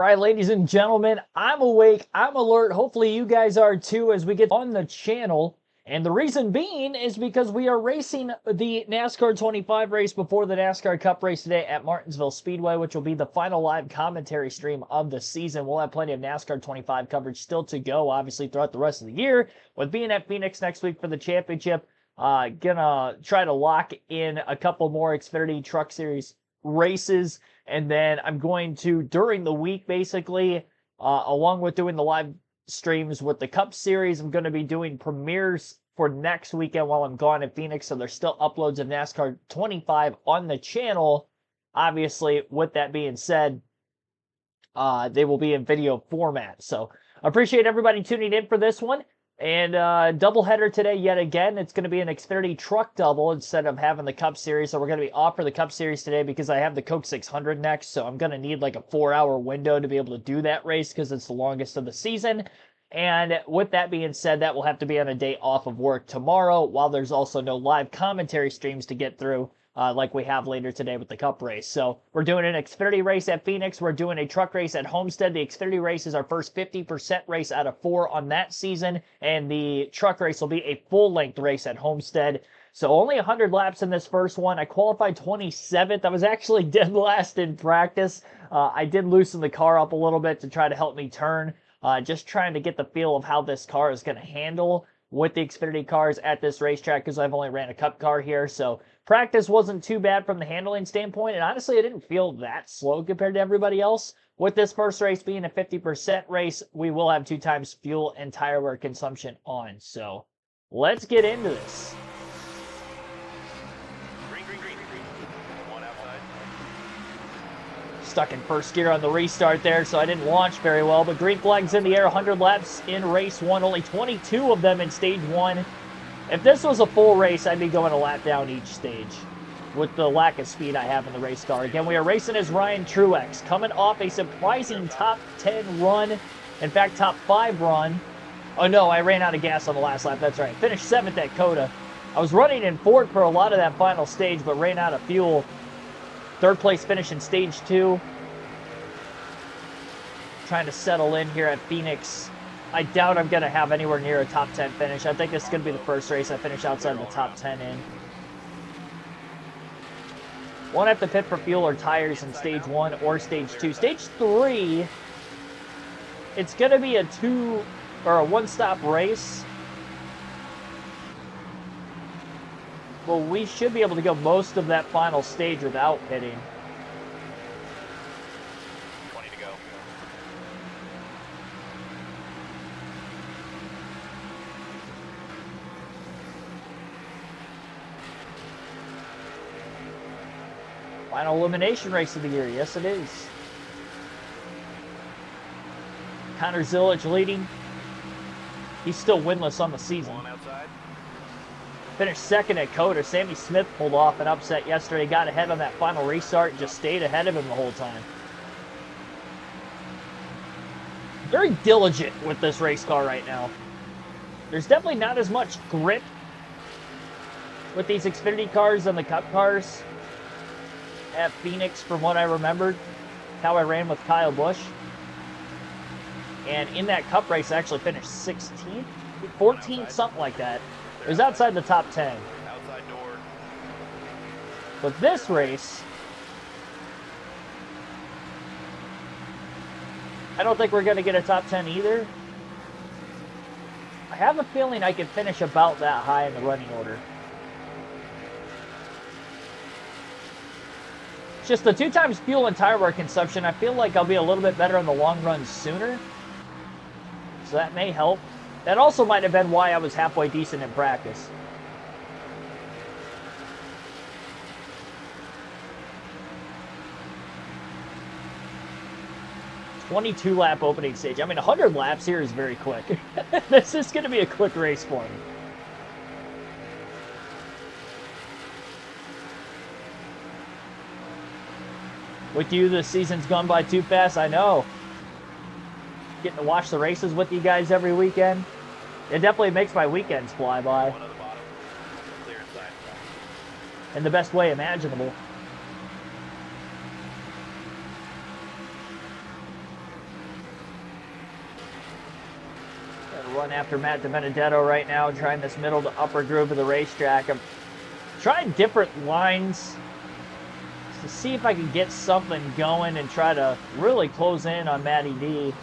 All right, ladies and gentlemen, I'm awake, I'm alert. Hopefully you guys are too as we get on the channel. And the reason being is because we are racing the NASCAR 25 race before the NASCAR Cup race today at Martinsville Speedway, which will be the final live commentary stream of the season. We'll have plenty of NASCAR 25 coverage still to go, obviously, throughout the rest of the year. With being at Phoenix next week for the championship, gonna try to lock in a couple more Xfinity Truck Series races. And then I'm going to, during the week, basically, along with doing the live streams with the Cup Series, I'm going to be doing premieres for next weekend while I'm gone in Phoenix. So there's still uploads of NASCAR 25 on the channel. Obviously, with that being said, they will be in video format. So I appreciate everybody tuning in for this one. And doubleheader today yet again. It's going to be an Xfinity truck double instead of having the Cup Series. So we're going to be off for the Cup Series today because I have the Coke 600 next. So I'm going to need like a 4-hour window to be able to do that race because it's the longest of the season. And with that being said, that will have to be on a day off of work tomorrow, while there's also no live commentary streams to get through like we have later today with the Cup race. So we're doing an Xfinity race at Phoenix. We're doing a truck race at Homestead. The Xfinity race is our first 50% race out of 4 on that season. And the truck race will be a full-length race at Homestead. So only 100 laps in this first one. I qualified 27th. I was actually dead last in practice. I did loosen the car up a little bit to try to help me turn. Just trying to get the feel of how this car is going to handle with the Xfinity cars at this racetrack because I've only ran a Cup car here. So practice wasn't too bad from the handling standpoint, and honestly, I didn't feel that slow compared to everybody else. With this first race being a 50% race, we will have 2 times fuel and tire wear consumption on. So let's get into this. Stuck in first gear on the restart there, so I didn't launch very well. But green flag's in the air, 100 laps in race 1, only 22 of them in stage 1. If this was a full race, I'd be going a lap down each stage with the lack of speed I have in the race car. Again, we are racing as Ryan Truex, coming off a surprising top 10 run. In fact, top 5 run. Oh no, I ran out of gas on the last lap, that's right. Finished 7th at COTA. I was running in 4th for a lot of that final stage, but ran out of fuel. 3rd place finish in stage 2. Trying to settle in here at Phoenix. I doubt I'm going to have anywhere near a top 10 finish. I think this is going to be the first race I finish outside the top 10 in. Won't have to pit for fuel or tires in stage 1 or stage 2. Stage 3, it's going to be a 1-stop race. Well, we should be able to go most of that final stage without pitting. 20 to go. Final elimination race of the year. Yes, it is. Connor Zilic leading. He's still winless on the season. Finished 2nd at COTA. Sammy Smith pulled off an upset yesterday, got ahead on that final restart, and just stayed ahead of him the whole time. Very diligent with this race car right now. There's definitely not as much grip with these Xfinity cars than the Cup cars at Phoenix from what I remembered. How I ran with Kyle Busch. And in that Cup race, I actually finished 16th, 14th, something like that. It was outside the top 10. Outside door. But this race, I don't think we're going to get a top 10 either. I have a feeling I can finish about that high in the running order. It's just the 2 times fuel and tire wear consumption, I feel like I'll be a little bit better on the long run sooner. So that may help. That also might have been why I was halfway decent in practice. "22-lap opening stage." I mean, 100 laps here is very quick. This is going to be a quick race for me. With you, the season's gone by too fast, I know. Getting to watch the races with you guys every weekend. It definitely makes my weekends fly by. One on the bottom. Clear inside. In the best way imaginable. Run after Matt DiBenedetto right now, trying this middle to upper groove of the racetrack. I'm trying different lines to see if I can get something going and try to really close in on Matty D.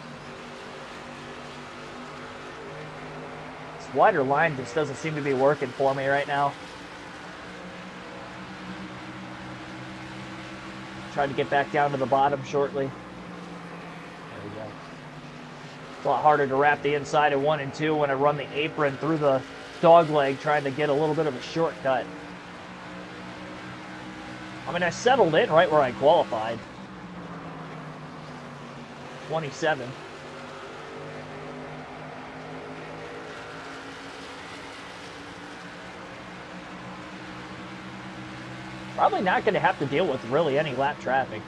This wider line just doesn't seem to be working for me right now. Try to get back down to the bottom shortly. There we go. It's a lot harder to wrap the inside of 1 and 2 when I run the apron through the dog leg, trying to get a little bit of a shortcut. I mean, I settled in right where I qualified. 27. Probably not going to have to deal with really any lap traffic.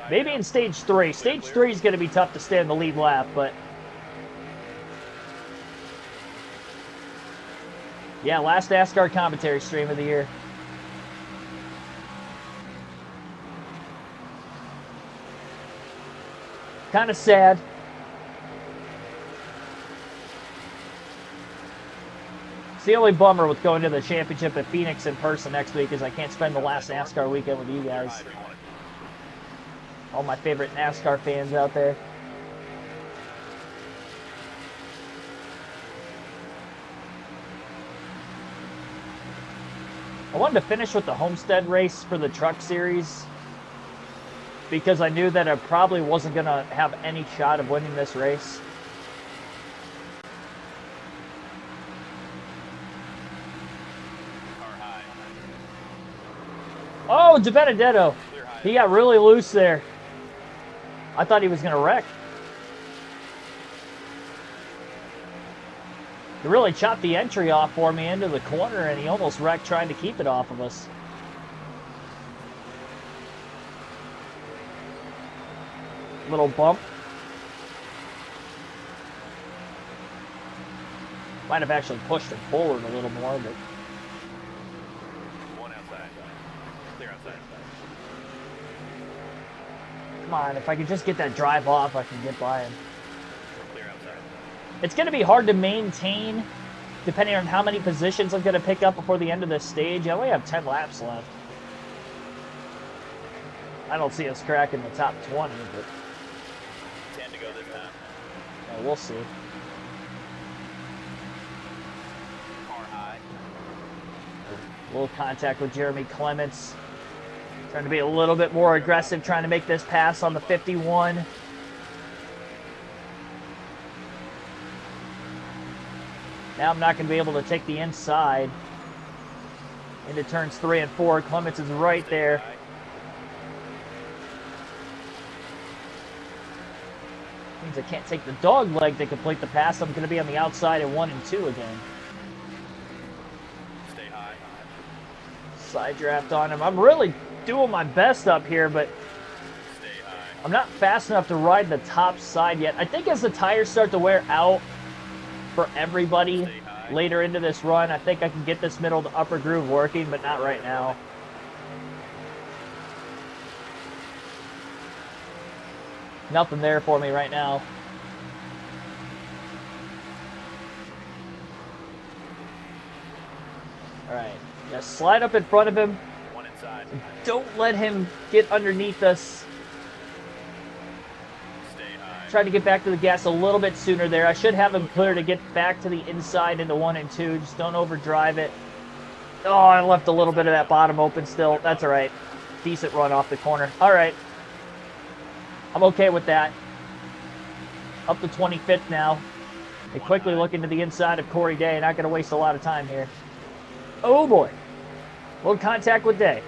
Maybe in stage 3. Stage 3 is going to be tough to stay in the lead lap, but yeah, last NASCAR commentary stream of the year. Kind of sad. It's the only bummer with going to the championship at Phoenix in person next week is I can't spend the last NASCAR weekend with you guys. All my favorite NASCAR fans out there. I wanted to finish with the Homestead race for the Truck Series because I knew that I probably wasn't going to have any shot of winning this race. Oh, DiBenedetto. He got really loose there. I thought he was going to wreck. He really chopped the entry off for me into the corner, and he almost wrecked trying to keep it off of us. Little bump. Might have actually pushed him forward a little more, but One outside. Clear outside. come on, if I could just get that drive off, I can get by him. Clear outside. It's going to be hard to maintain depending on how many positions I'm going to pick up before the end of this stage. I only have 10 laps left. I don't see us cracking the top 20, but 10 to go this time. yeah, we'll see. Car high. A little contact with Jeremy Clements. Trying to be a little bit more aggressive, trying to make this pass on the 51. Now I'm not going to be able to take the inside into turns 3 and 4. Clements is right there. Means I can't take the dog leg to complete the pass. I'm going to be on the outside at 1 and 2 again. Stay high. Side draft on him. I'm really doing my best up here, but Stay high. I'm not fast enough to ride the top side yet. I think as the tires start to wear out for everybody later into this run, I think I can get this middle to upper groove working, but not right now. Nothing there for me right now. All right, just slide up in front of him. One inside. Don't let him get underneath us. Stay high. Tried to get back to the gas a little bit sooner there. I should have him clear to get back to the inside into 1 and 2. Just don't overdrive it. Oh, I left a little bit of that bottom open still. That's all right. Decent run off the corner. All right. I'm okay with that. Up to 25th now. They quickly look into the inside of Corey Day. Not going to waste a lot of time here. Oh, boy. Little contact with Day.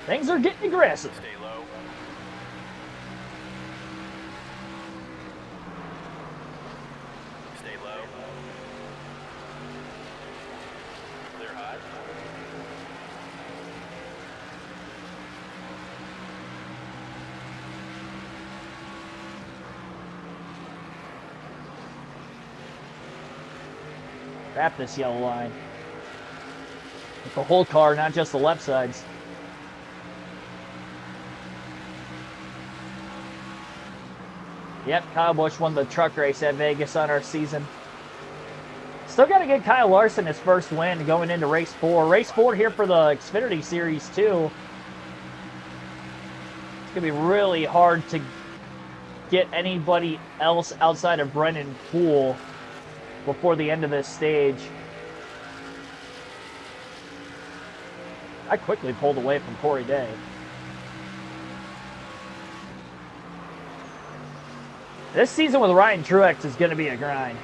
Things are getting aggressive. Stay low. Stay low. Clear high. Wrap this yellow line. With the whole car, not just the left sides. Yep, Kyle Busch won the truck race at Vegas on our season. Still got to get Kyle Larson his first win going into race 4. Race 4 here for the Xfinity Series 2. It's going to be really hard to get anybody else outside of Brennan Poole before the end of this stage. I quickly pulled away from Corey Day. This season with Ryan Truex is going to be a grind.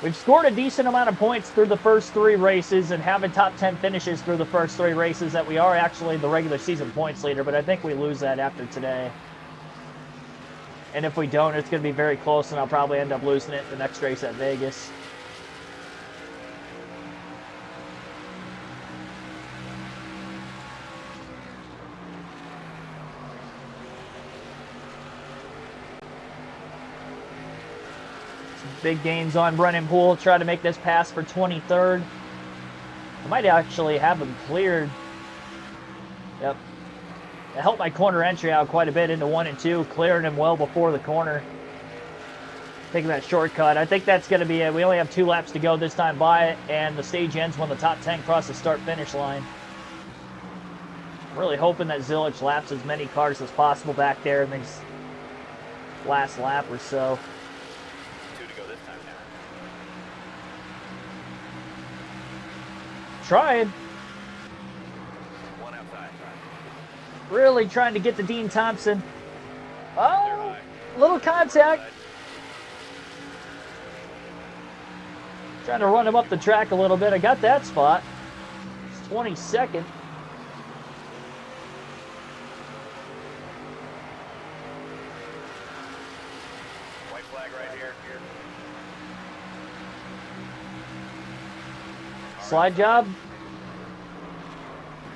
We've scored a decent amount of points through the first 3 races and having top 10 finishes through the first 3 races that we are actually the regular season points leader, but I think we lose that after today. And if we don't, it's going to be very close, and I'll probably end up losing it the next race at Vegas. Big gains on Brennan Poole. Try to make this pass for 23rd. I might actually have him cleared. Yep. It helped my corner entry out quite a bit into 1 and 2, clearing him well before the corner. Taking that shortcut. I think that's going to be it. We only have 2 laps to go this time by it, and the stage ends when the top 10 cross the start-finish line. I'm really hoping that Zilich laps as many cars as possible back there in this last lap or so. Trying. 1 outside. Really trying to get to Dean Thompson. Oh, little contact. Trying to run him up the track a little bit. I got that spot. It's 22nd. White flag right here. Slide job.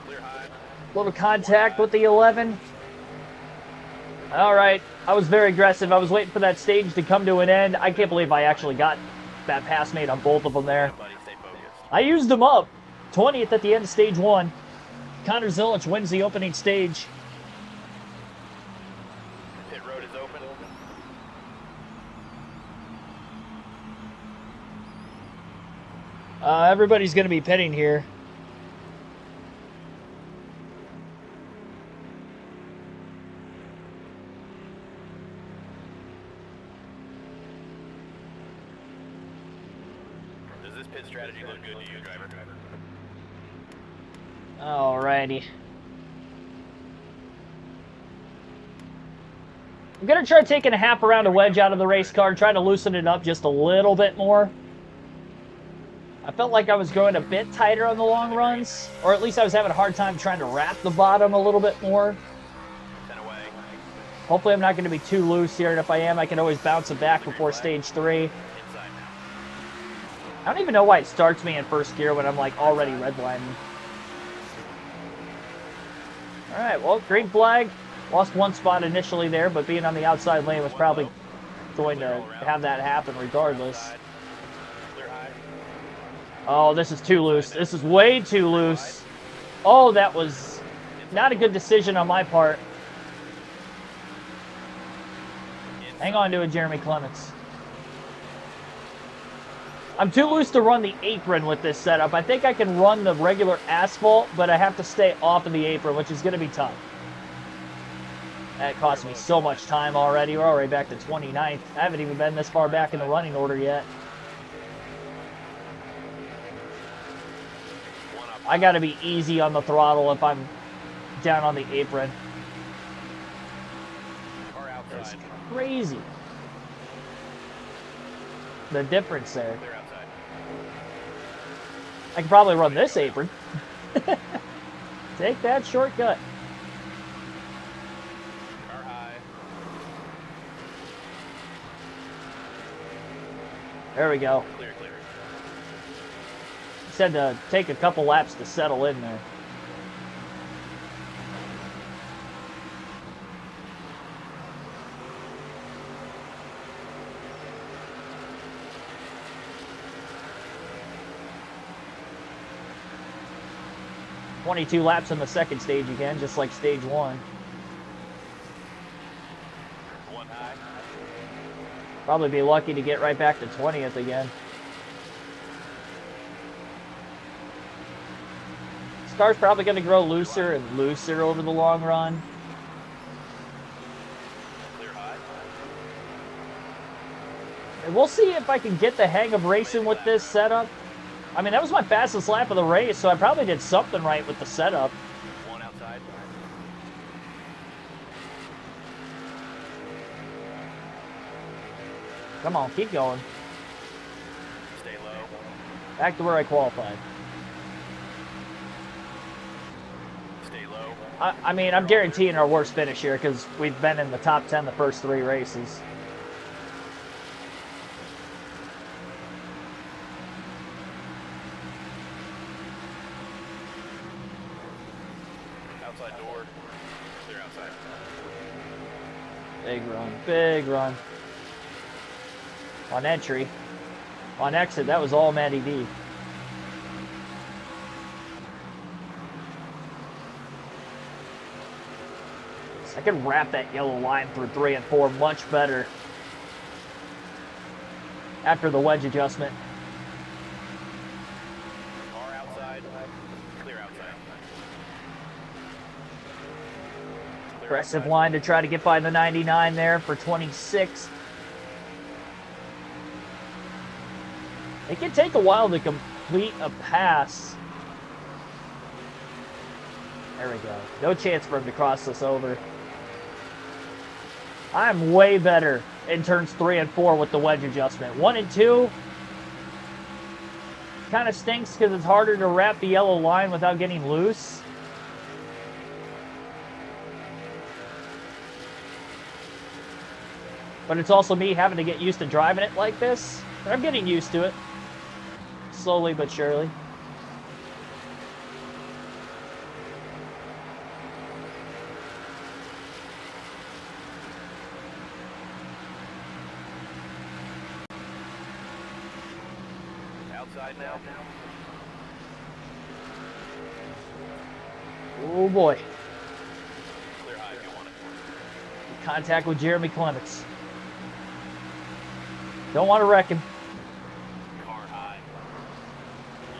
Clear high. Little contact with the 11. All right. I was very aggressive. I was waiting for that stage to come to an end. I can't believe I actually got that pass made on both of them there. Buddy, stay focused. I used them up. 20th at the end of stage 1. Connor Zilich wins the opening stage. Pit road is open. Everybody's going to be pitting here. Does this pit strategy look good to you, driver? Alrighty. I'm going to try taking a half around a wedge out of the race car, trying to loosen it up just a little bit more. I felt like I was going a bit tighter on the long runs, or at least I was having a hard time trying to wrap the bottom a little bit more. 10 away. Hopefully I'm not going to be too loose here, and if I am, I can always bounce it back before stage 3. Inside now. I don't even know why it starts me in first gear when I'm like already redlining. Alright, well, green flag. Lost 1 spot initially there, but being on the outside lane was probably going to have that happen regardless. Clear high. Oh, this is too loose. This is way too loose. Oh, that was not a good decision on my part. Hang on to it, Jeremy Clements. I'm too loose to run the apron with this setup. I think I can run the regular asphalt, but I have to stay off of the apron, which is going to be tough. That cost me so much time already. We're already back to 29th. I haven't even been this far back in the running order yet. I got to be easy on the throttle if I'm down on the apron. Car That's outside. crazy. The difference there. Clear outside. I can probably run this apron. Take that shortcut. Car high. There we go. Clear, clear. Said to take a couple laps to settle in there. .22 laps in the second stage again, just like stage 1. One high. Probably be lucky to get right back to 20th again. This car's probably going to grow looser and looser over the long run. Clear high. And we'll see if I can get the hang of racing with this setup. I mean, that was my fastest lap of the race, so I probably did something right with the setup. One outside. Come on, keep going. Stay low. Back to where I qualified. Stay low. I mean, I'm guaranteeing our worst finish here because we've been in the top 10 the first 3 races. Outside door. Clear outside. Big run, big run. On entry. On exit, that was all Matty D. I can wrap that yellow line through 3 and 4 much better after the wedge adjustment. Car outside. Clear outside. Clear Aggressive outside. line to try to get by the 99 there for 26. It can take a while to complete a pass. There we go. No chance for him to cross us over. I'm way better in turns 3 and 4 with the wedge adjustment. 1 and 2 kind of stinks because it's harder to wrap the yellow line without getting loose. But it's also me having to get used to driving it like this. I'm getting used to it. Slowly but surely. Outside now. Oh boy. Clear high if you want it. Contact with Jeremy Clements. Don't want to wreck him. Car high.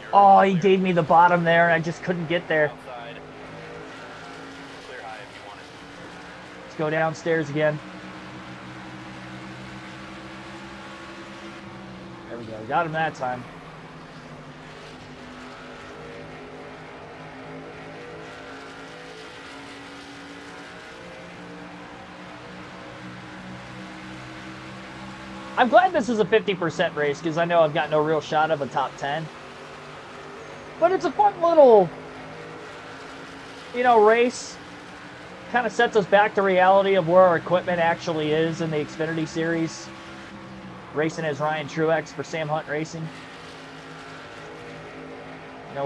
You're Oh, he clear. gave me the bottom there and I just couldn't get there. Outside. Clear high if you want it. Let's go downstairs again. There we go. Got him that time. I'm glad this is a 50% race because I know I've got no real shot of a top 10. But it's a fun little, race. Kind of sets us back to reality of where our equipment actually is in the Xfinity Series. Racing as Ryan Truex for Sam Hunt Racing.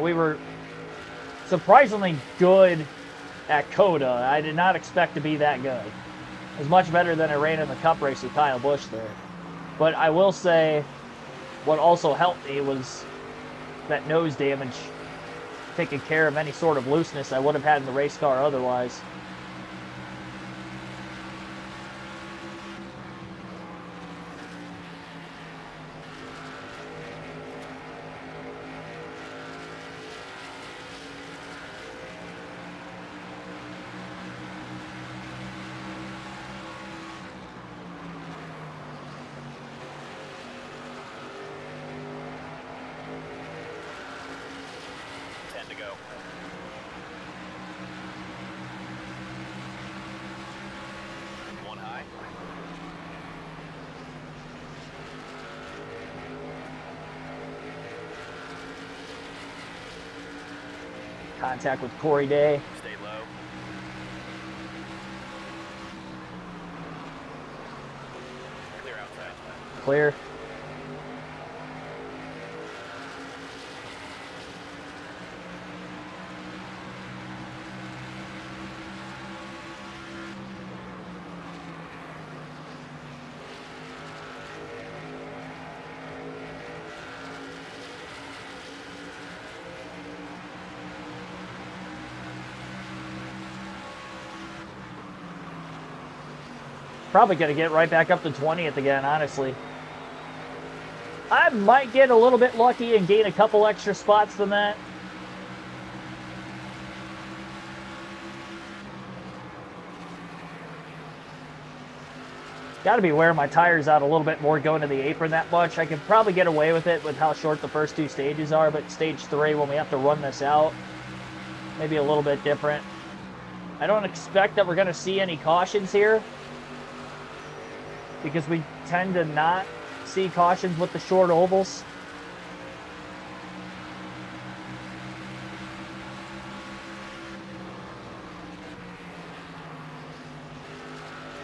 We were surprisingly good at Coda. I did not expect to be that good. It was much better than I ran in the Cup race with Kyle Busch there. But I will say, what also helped me was that nose damage, taking care of any sort of looseness I would have had in the race car otherwise. To go. One high. Contact with Corey Day. Stay low. Clear outside. Clear. Probably going to get right back up to 20th again, honestly. I might get a little bit lucky and gain a couple extra spots than that. Got to be wearing my tires out a little bit more going to the apron that much. I could probably get away with it with how short the first 2 stages are, but stage 3, when we have to run this out, maybe a little bit different. I don't expect that we're going to see any cautions here, because we tend to not see cautions with the short ovals.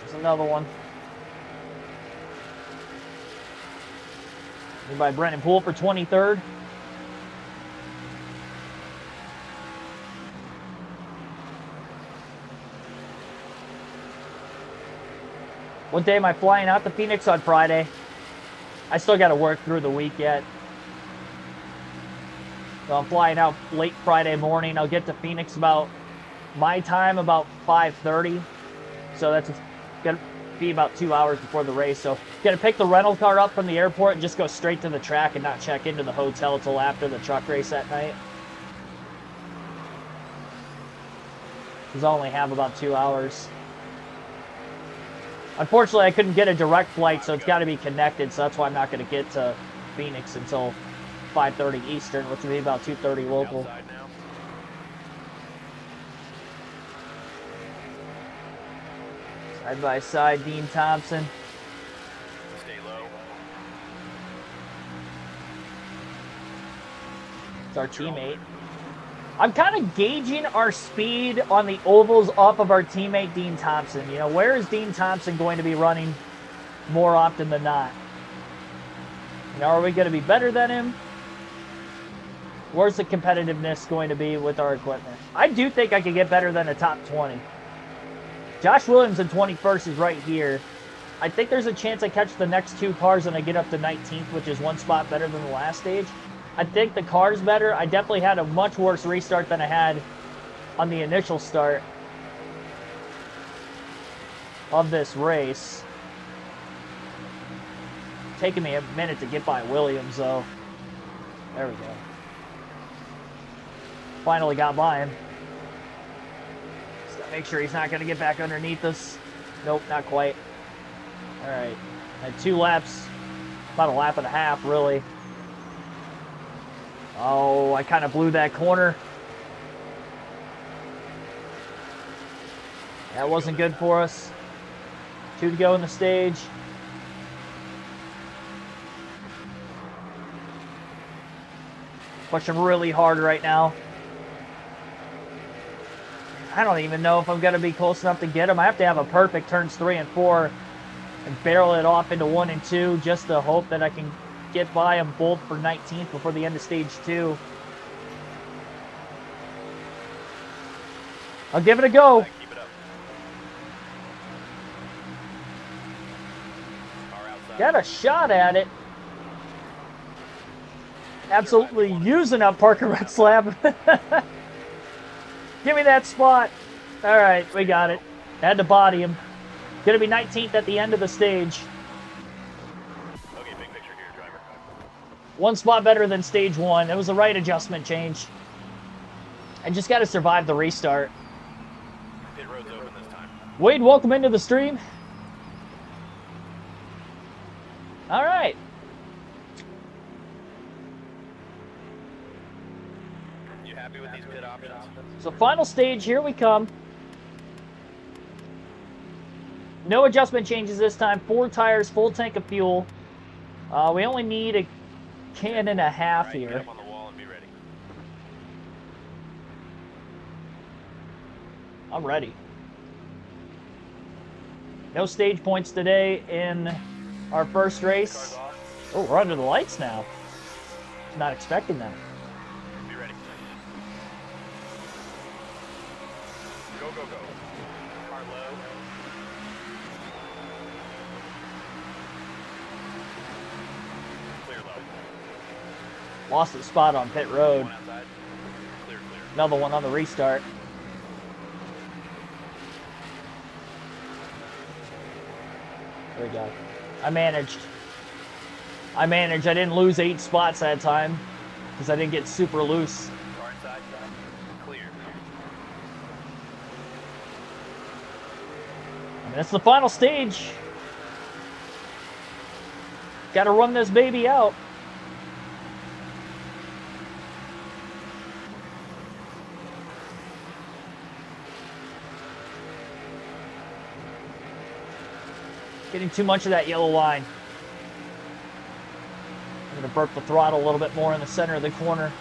There's another one. By Brennan Poole for 23rd. What day am I flying out to Phoenix? On Friday. I still got to work through the week yet. So I'm flying out late Friday morning. I'll get to Phoenix about my time, about 5:30. So that's gonna be about 2 hours before the race. So gonna pick the rental car up from the airport and just go straight to the track and not check into the hotel until after the truck race that night. Because I only have about 2 hours. Unfortunately, I couldn't get a direct flight, so it's got to be connected. So that's why I'm not going to get to Phoenix until 5:30 Eastern, which would be about 2:30 local. Side by side, Dean Thompson. Stay low. It's our teammate. I'm kind of gauging our speed on the ovals off of our teammate Dean Thompson. You know, where is Dean Thompson going to be running more often than not? You know, are we going to be better than him? Where's the competitiveness going to be with our equipment? I do think I could get better than a top 20. Josh Williams in 21st is right here. I think there's a chance I catch the next 2 cars and I get up to 19th, which is 1 spot better than the last stage. I think the car's better. I definitely had a much worse restart than I had on the initial start of this race. Taking me a minute to get by Williams, though. There we go. Finally got by him. Just gotta make sure he's not going to get back underneath us. Nope, not quite. All right. Had 2 laps. About a lap and a half, really. Oh, I kind of blew that corner. That wasn't good for us. 2 to go in the stage. Pushing really hard right now. I don't even know if I'm going to be close enough to get him. I have to have a perfect turns 3 and 4 and barrel it off into 1 and 2 just to hope that I can get by them both for 19th before the end of stage 2. I'll give it a go. Keep it up. Got a shot at it. Absolutely using up Parker Red Slab. Give me that spot. All right, we got it. Had to body him. Gonna be 19th at the end of the stage. 1 spot better than stage 1. It was the right adjustment change. I just got to survive the restart. Pit road's open this time. Wade, welcome into the stream. All right. You happy with these pit options? So final stage, here we come. No adjustment changes this time. 4 tires, full tank of fuel. We only need a can and a half here. Get up on the wall and be ready. I'm ready. No stage points today in our first race. Oh, we're under the lights now. Not expecting that. Be ready. Go, go, go. Car low. Clear low. Lost the spot on pit road. One outside. Clear, clear. Another one on the restart. There we go. I managed. I didn't lose 8 spots that time because I didn't get super loose. Far inside. Clear. And that's the final stage. Got to run this baby out. Getting too much of that yellow line. I'm going to burp the throttle a little bit more in the center of the corner.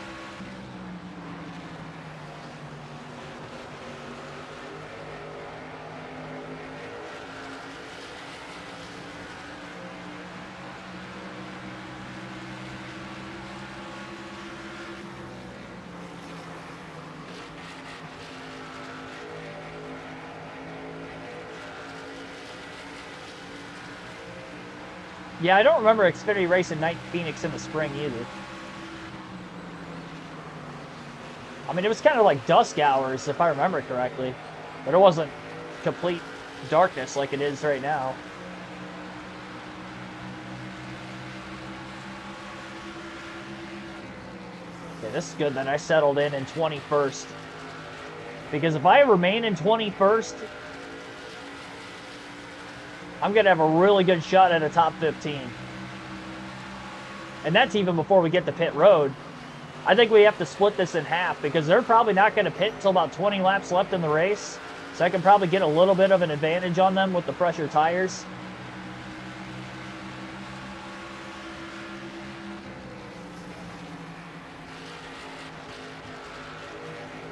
Yeah, I don't remember Xfinity racing Night Phoenix in the spring either. I mean, it was kind of like dusk hours, if I remember correctly. But it wasn't complete darkness like it is right now. Okay, this is good that I settled in 21st. Because if I remain in 21st, I'm going to have a really good shot at a top 15. And that's even before we get to pit road. I think we have to split this in half because they're probably not going to pit until about 20 laps left in the race. So I can probably get a little bit of an advantage on them with the fresher tires.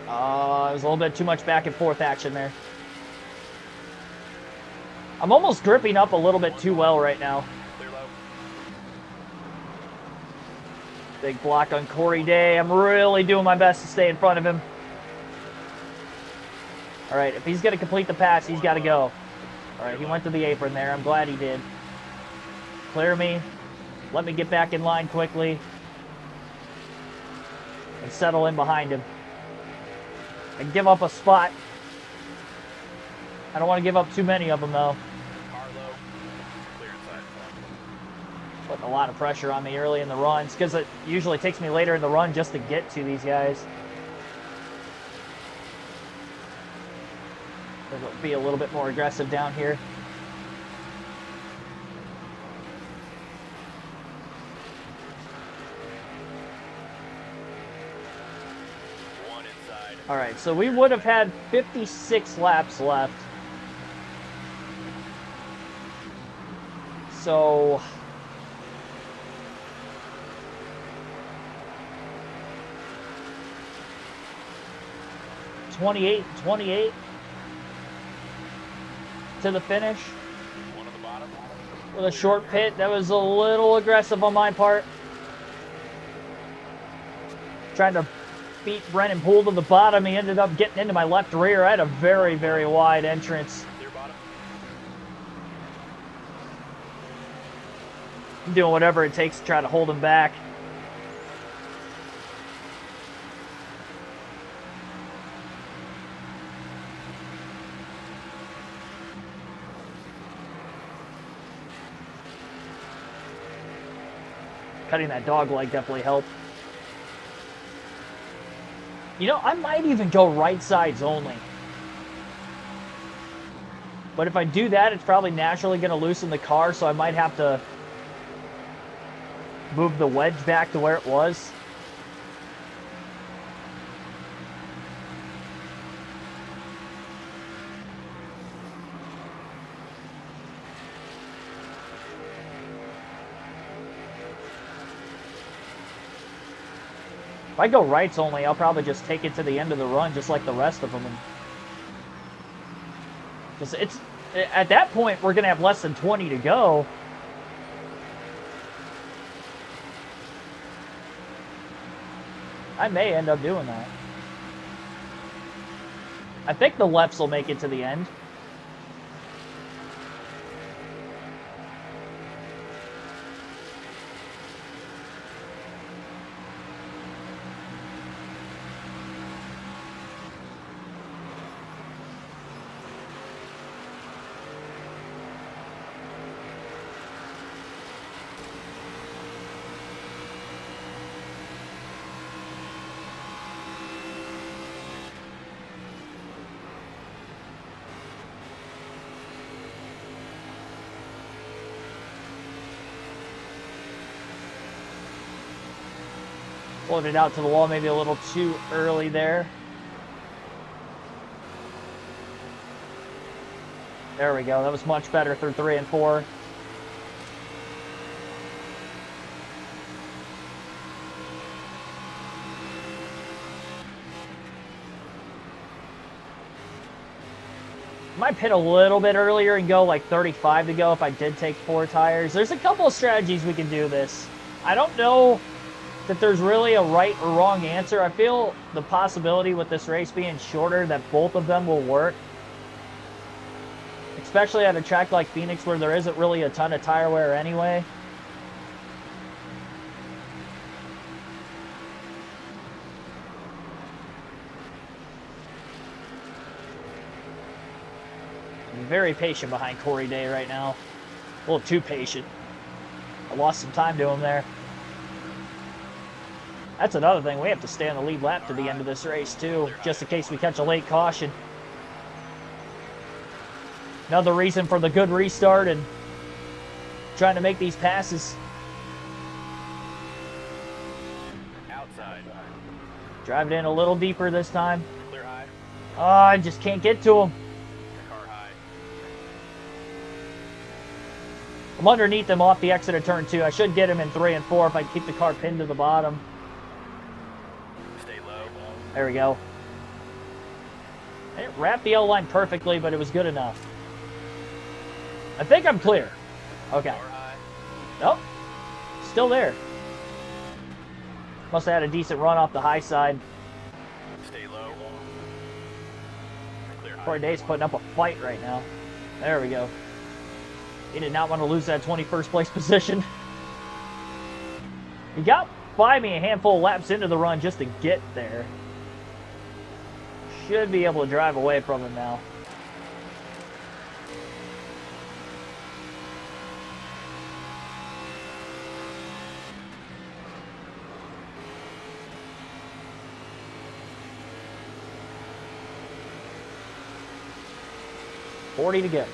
There's a little bit too much back and forth action there. I'm almost gripping up a little bit too well right now. Clear low. Big block on Corey Day. I'm really doing my best to stay in front of him. All right, if he's going to complete the pass, he's got to go. All right, he went to the apron there. I'm glad he did. Clear me. Let me get back in line quickly. And settle in behind him. And give up a spot. I don't want to give up too many of them, though. Car low. Clear inside. Putting a lot of pressure on me early in the runs because it usually takes me later in the run just to get to these guys. It'll be a little bit more aggressive down here. One inside. All right, so we would have had 56 laps left. So '28 to the finish One on the bottom. with a short pit. That was a little aggressive on my part. Trying to beat Brennan Poole to the bottom. He ended up getting into my left rear. I had a very, very wide entrance. Clear bottom. I'm doing whatever it takes to try to hold him back. Cutting that dog leg definitely helped. You know, I might even go right sides only. But if I do that, it's probably naturally going to loosen the car, so I might have to move the wedge back to where it was. If I go rights only, I'll probably just take it to the end of the run, just like the rest of them. Because it's at that point, we're going to have less than 20 to go. I may end up doing that. I think the lefts will make it to the end. Pulled it out to the wall maybe a little too early there. There we go. That was much better through 3 and 4. Might pit a little bit earlier and go like 35 to go if I did take 4 tires. There's a couple of strategies we can do this. I don't know that there's really a right or wrong answer. I feel the possibility with this race being shorter that both of them will work. Especially at a track like Phoenix where there isn't really a ton of tire wear anyway. I'm very patient behind Corey Day right now. A little too patient. I lost some time to him there. That's another thing. We have to stay on the lead lap to the end of this race too, just in case we catch a late caution. Another reason for the good restart and trying to make these passes. Outside. Drive it in a little deeper this time. Clear high. Oh, I just can't get to him. Car high. I'm underneath him off the exit of turn 2. I should get him in 3 and 4 if I keep the car pinned to the bottom. Stay low. There we go. I didn't wrap the L line perfectly, but it was good enough. I think I'm clear. Okay. Car high. Nope. Still there. Must have had a decent run off the high side. Stay low. Clear high. Corey Day's putting up a fight right now. There we go. He did not want to lose that 21st place position. He got by me a handful of laps into the run just to get there. Should be able to drive away from him now. $40 to go.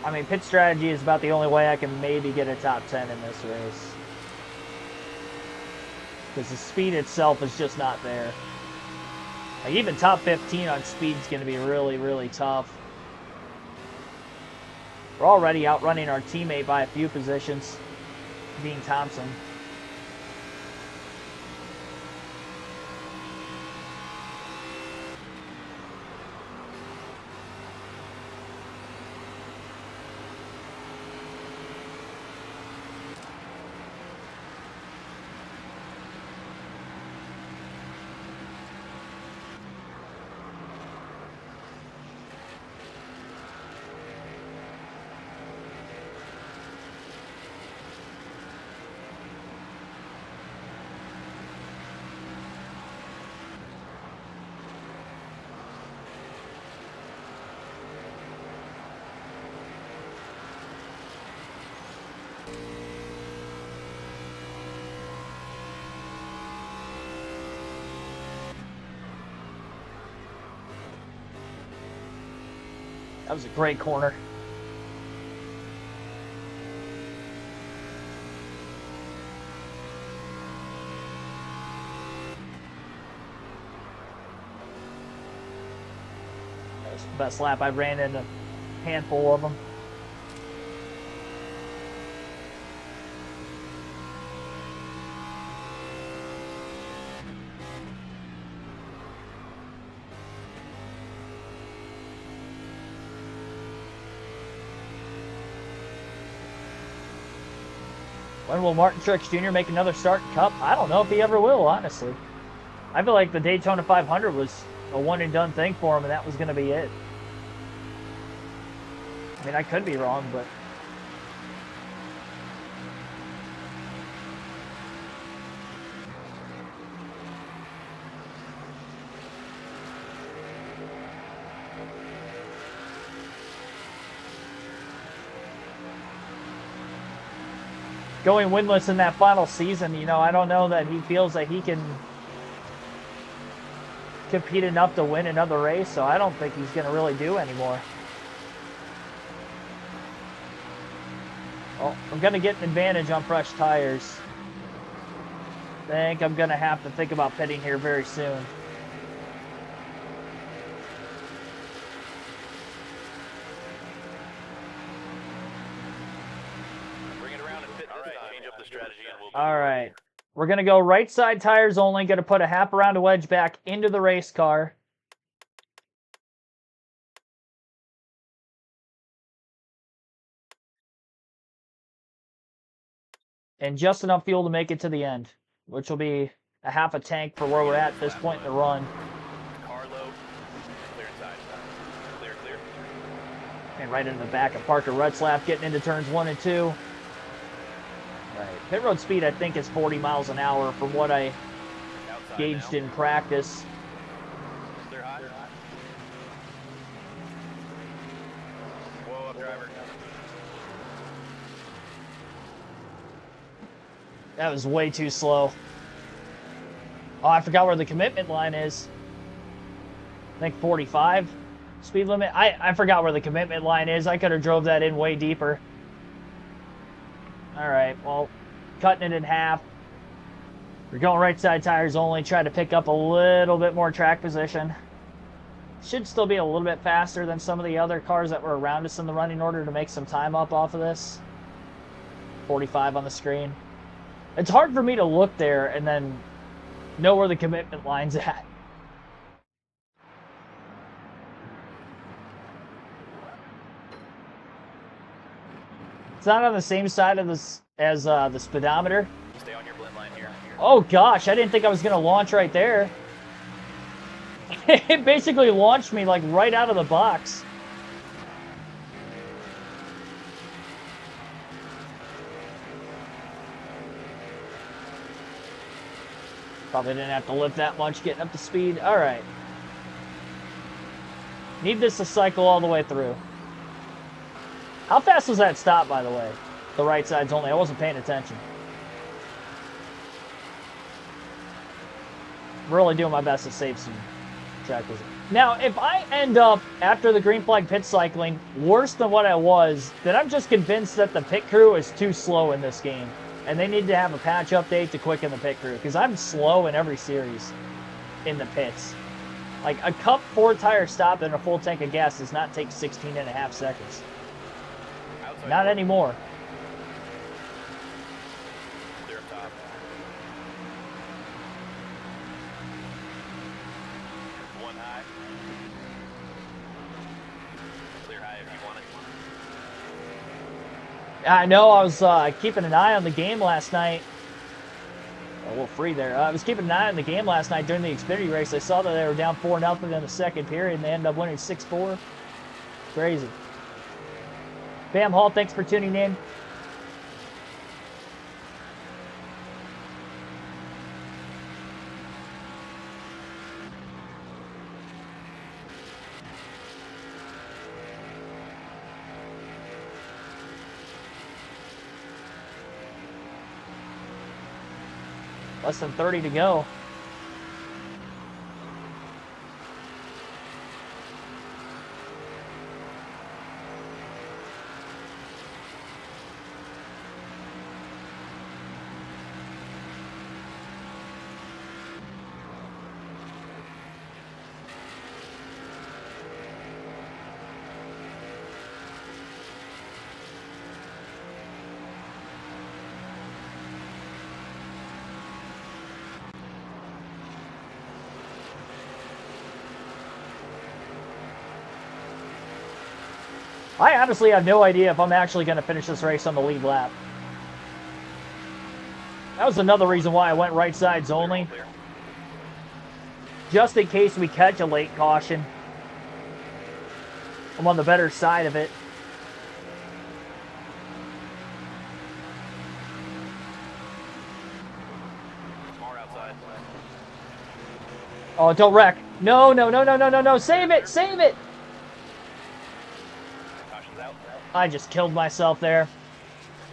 I mean, pit strategy is about the only way I can maybe get a top 10 in this race. Because the speed itself is just not there. Like, even top 15 on speed is going to be really, really tough. We're already outrunning our teammate by a few positions, being Thompson. That was a great corner. That was the best lap. I ran in a handful of them. When will Martin Truex Jr. make another start in Cup? I don't know if he ever will, honestly. I feel like the Daytona 500 was a one-and-done thing for him, and that was going to be it. I mean, I could be wrong, but... going winless in that final season, you know, I don't know that he feels that he can compete enough to win another race, so I don't think he's going to really do anymore. Oh, I'm going to get an advantage on fresh tires. I think I'm going to have to think about pitting here very soon. Bring it around and pit this time. Change up the strategy and we'll be All right. We're going to go right side tires only. Going to put a half around a wedge back into the race car. And just enough fuel to make it to the end, which will be a half a tank for where we're at this point in the run. car low. Clear inside. Clear, clear. And right into the back of Parker Retzlaff, getting into turns 1 and 2. Right. Pit road speed, I think, is 40 miles an hour from what I Outside gauged now. in practice. Clear high. Whoa, up driver. That was way too slow. Oh, I forgot where the commitment line is. I think 45 speed limit. I forgot where the commitment line is. I could have drove that in way deeper. All right, well, cutting it in half. We're going right side tires only. Try to pick up a little bit more track position. Should still be a little bit faster than some of the other cars that were around us in the running order to make some time up off of this. 45 on the screen. It's hard for me to look there and then know where the commitment line's at. It's not on the same side of this as the speedometer. Stay on your blend line here. Oh gosh, I didn't think I was gonna launch right there. It basically launched me like right out of the box. Probably didn't have to lift that much getting up to speed. All right. Need this to cycle all the way through. How fast was that stop, by the way? The right side's only. I wasn't paying attention. Really doing my best to save some track position. Now, if I end up, after the green flag pit cycling, worse than what I was, then I'm just convinced that the pit crew is too slow in this game. And they need to have a patch update to quicken the pit crew. Because I'm slow in every series in the pits. Like, a Cup 4-tire stop and a full tank of gas does not take 16.5 seconds. Outside Not door. anymore. Clear up top. One high. Clear high if you want it. I know I was keeping an eye on the game last night. A little free there. I was keeping an eye on the game last night during the Xfinity race. I saw that they were down 4-0 in the second period, and they ended up winning 6-4. Crazy. Bam Hall, thanks for tuning in. Less than 30 to go. I honestly have no idea if I'm actually going to finish this race on the lead lap. That was another reason why I went right sides only. Clear. Just in case we catch a late caution. I'm on the better side of it. More outside. Oh, don't wreck. No, no, no, no, no, no, no. Save it, save it. Caution's out. I just killed myself there.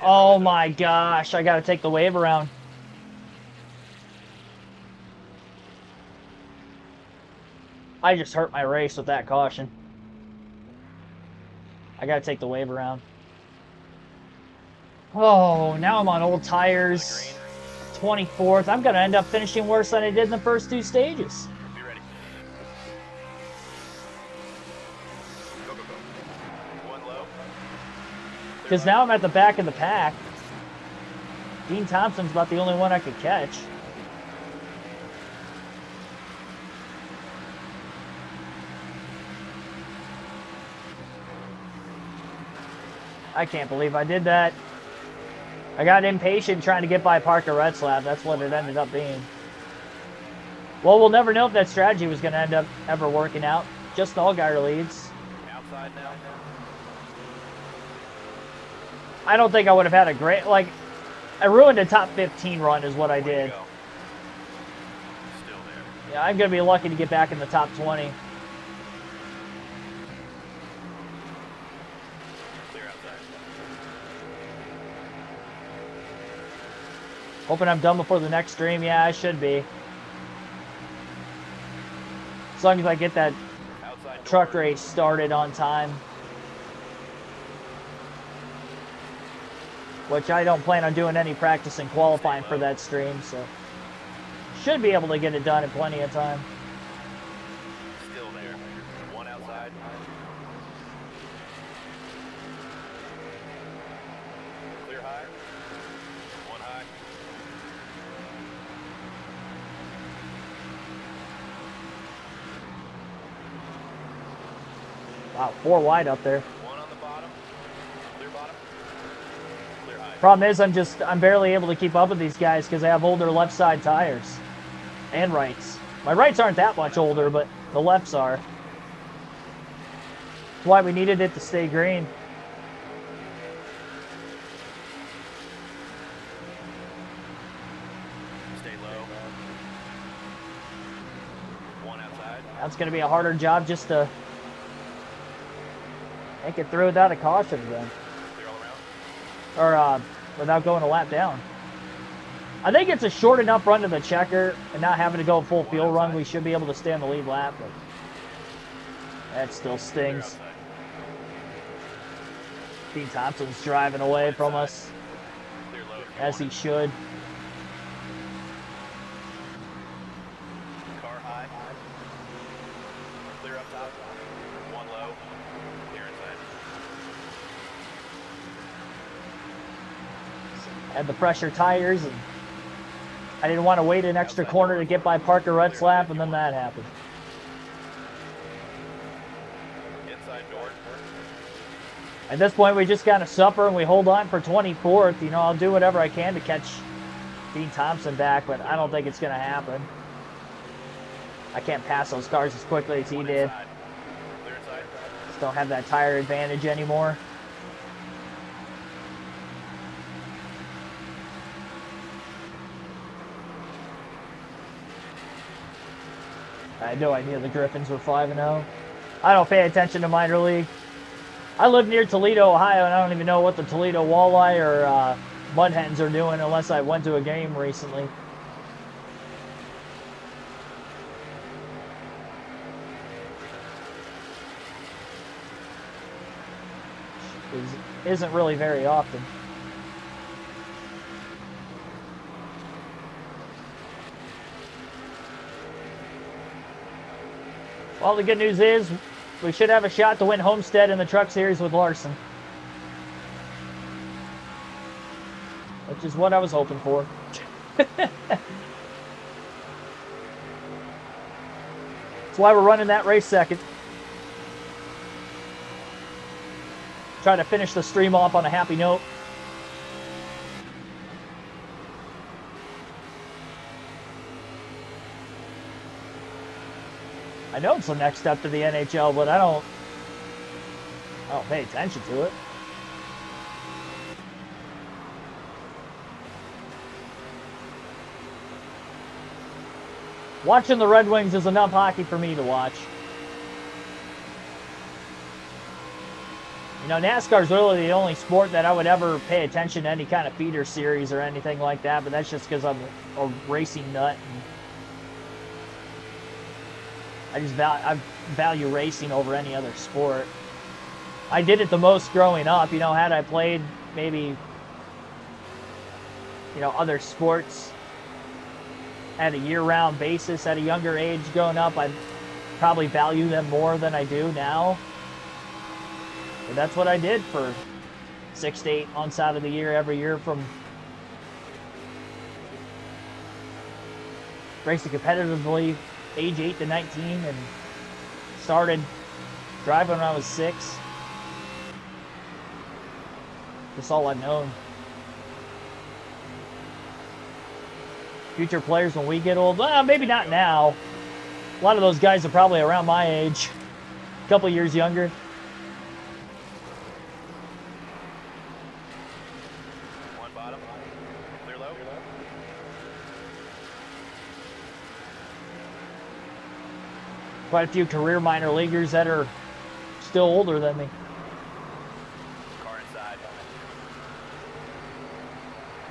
Oh my gosh, I gotta take the wave around. I just hurt my race with that caution. I gotta take the wave around. Oh, now I'm on old tires. 24th. I'm going to end up finishing worse than I did in the first two stages. Be ready. Go, go, go. One low. Because now I'm at the back of the pack. Dean Thompson's about the only one I could catch. I can't believe I did that. I got impatient trying to get by Parker Retzlaff. That's what it ended up being. Well, we'll never know if that strategy was going to end up ever working out. Just Allgaier leads. Outside now. I don't think I would have had a great... Like, I ruined a top 15 run is what I did. Still there. Yeah, I'm going to be lucky to get back in the top 20. Clear outside. Hoping I'm done before the next stream. Yeah, I should be. As long as I get that Outside truck door. race started on time. Which I don't plan on doing any practice and qualifying for that stream, so should be able to get it done in plenty of time. Still there. One outside. Clear high. One high. Wow, 4 wide up there. One on the bottom. Clear bottom. Clear high. Problem is, I'm barely able to keep up with these guys because they have older left side tires and rights. My rights aren't that much older, but the lefts are. That's why we needed it to stay green. Stay low. One outside. That's going to be a harder job just to make it through without a caution then. Clear all around. Or without going a lap down. I think it's a short enough run to the checker and not having to go full field run. We should be able to stay on the lead lap, but that still Clear stings. outside. Dean Thompson's driving away from us, Clear low. if you as want he it. should. Car high. Clear up top. One low. Clear inside. Had the pressure tires, and I didn't want to wait an extra corner to get by Parker Retzlaff, and then that happened. Inside door. At this point, we just got to suffer and we hold on for 24th. You know, I'll do whatever I can to catch Dean Thompson back, but I don't think it's going to happen. I can't pass those cars as quickly as he One did. inside. Clear inside. Just don't have that tire advantage anymore. I had no idea the Griffins were 5-0. I don't pay attention to minor league. I live near Toledo, Ohio, and I don't even know what the Toledo Walleye or Mud Hens are doing unless I went to a game recently. Isn't really very often. Well, the good news is we should have a shot to win Homestead in the Truck Series with Larson. Which is what I was hoping for. That's why we're running that race second. Try to finish the stream off on a happy note. I know it's the next step to the NHL, but I don't pay attention to it. Watching the Red Wings is enough hockey for me to watch. You know, NASCAR is really the only sport that I would ever pay attention to any kind of feeder series or anything like that, but that's just because I'm a racing nut. And I value racing over any other sport. I did it the most growing up. You know, had I played maybe you know, other sports at a year-round basis at a younger age growing up, I probably value them more than I do now. But that's what I did for 6 to 8 months out of the year every year, from racing competitively age 8 to 19, and started driving when I was 6. That's all I've known. Future players when we get old, well, maybe not now. A lot of those guys are probably around my age, a couple years younger. One bottom. Clear low. Quite a few career minor leaguers that are still older than me. Car inside.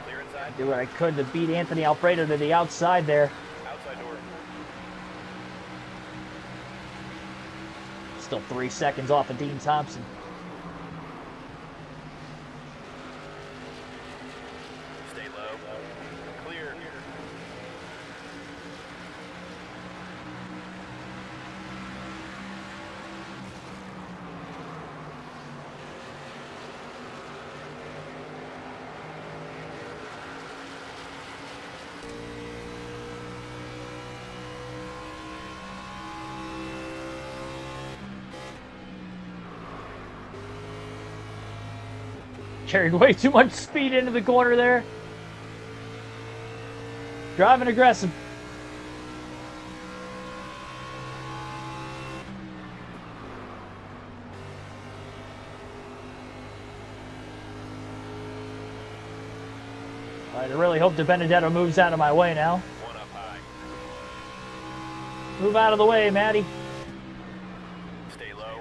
Clear inside. Do what I could to beat Anthony Alfredo to the outside there. Outside door. Still 3 seconds off of Dean Thompson. Stay low. Clear. Carried way too much speed into the corner there. Driving aggressive. All right, I really hope De Benedetto moves out of my way now. One up high. Move out of the way, Matty. Stay low.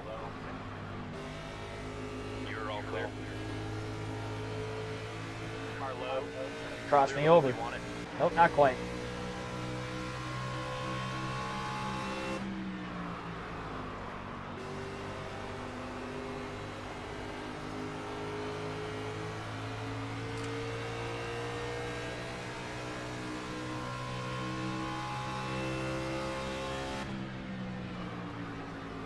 You're all clear. Car low. Cross me over. You want it. Nope, not quite.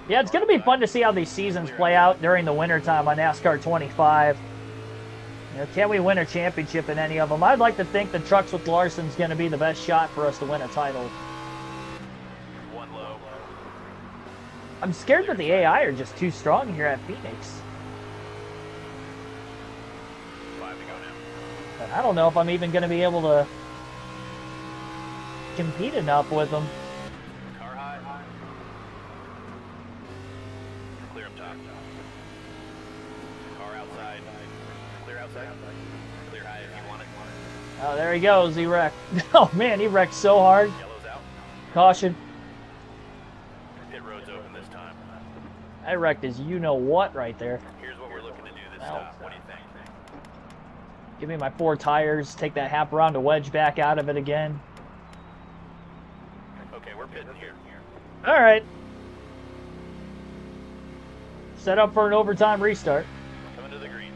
Yeah, it's going to be fun to see how these seasons play out during the wintertime on NASCAR 25. You know, can we win a championship in any of them? I'd like to think the trucks with Larson's going to be the best shot for us to win a title. One low. I'm scared that the AI are just too strong here at Phoenix. 5 to go now. But I don't know if I'm even going to be able to compete enough with them. Car high. Clear up top. Car outside. Clear outside. Clear high if you want it. Oh, there he goes. He wrecked. Oh, man, he wrecked so hard. Yellow's out. Caution. Pit road's open this time. I wrecked his you-know-what right there. Here's what we're looking to do this Well, stop. What do you think? Give me my 4 tires. Take that half around to wedge back out of it again. Okay, we're pitting here. All right. Set up for an overtime restart. Coming to the green.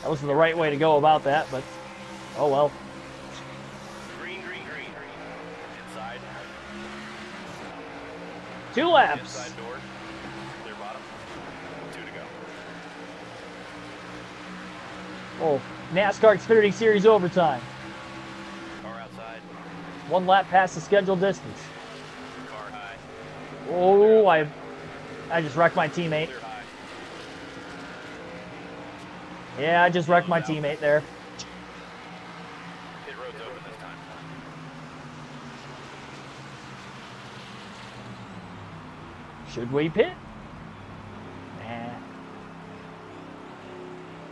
That wasn't the right way to go about that, but oh well. Green, green, green. Inside. 2 laps. Inside door. Clear bottom. 2 to go. Oh, NASCAR Xfinity Series overtime. Car outside. 1 lap past the scheduled distance. Car high. Oh, I just wrecked my teammate. Clear high. Yeah, I just wrecked my teammate there. Pit road's open this time. Should we pit? Nah.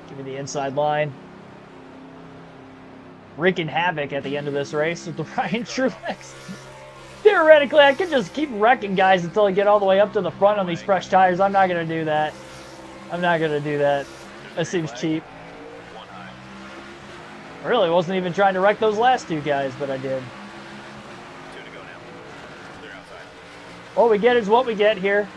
Give me the inside line. Wreaking havoc at the end of this race with the Ryan Truex. Theoretically, I could just keep wrecking guys until I get all the way up to the front on these fresh tires. I'm not going to do that. I'm not going to do that. That seems cheap. One high. I really wasn't even trying to wreck those last 2 guys, but I did. 2 to go now. Clear outside. What we get is what we get here.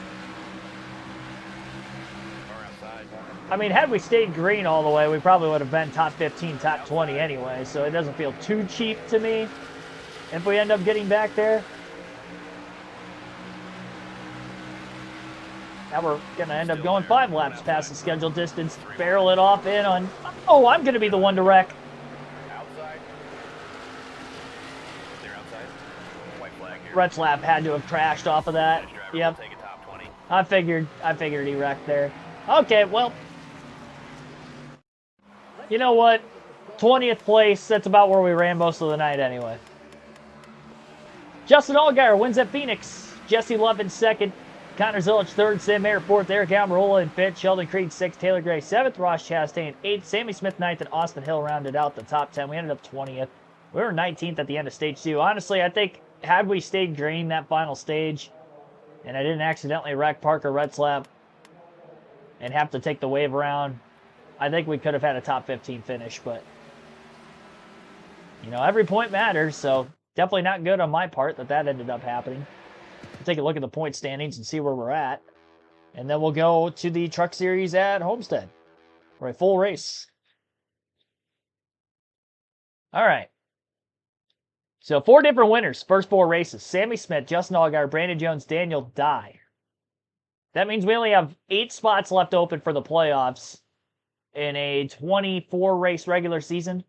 Car outside. I mean, had we stayed green all the way, we probably would have been top 15, top 20 anyway, so it doesn't feel too cheap to me if we end up getting back there. Now we're going to end up going 5 laps past the scheduled distance, barrel it off in on... Oh, I'm going to be the one to wreck. Outside. They're outside. White flag here. Rhett's lap had to have crashed off of that. Yep. Take a top 20. I figured he wrecked there. Okay, well... You know what? 20th place, that's about where we ran most of the night anyway. Justin Allgaier wins at Phoenix. Jesse Love in second. Connor Zilic third. Sam Mayer fourth. Eric Almirola in fifth. Sheldon Creed sixth. Taylor Gray seventh. Ross Chastain eighth. Sammy Smith ninth. And Austin Hill rounded out the top 10. We ended up 20th. We were 19th at the end of stage 2. Honestly, I think had we stayed green that final stage, and I didn't accidentally wreck Parker Rhett's lap and have to take the wave around, I think we could have had a top 15 finish, but, you know, every point matters, so definitely not good on my part that ended up happening. We'll take a look at the point standings and see where we're at, and then we'll go to the Truck Series at Homestead for a full race. All right. So 4 different winners, first 4 races. Sammy Smith, Justin Allgaier, Brandon Jones, Daniel Dye. That means we only have 8 spots left open for the playoffs in a 24-race regular season,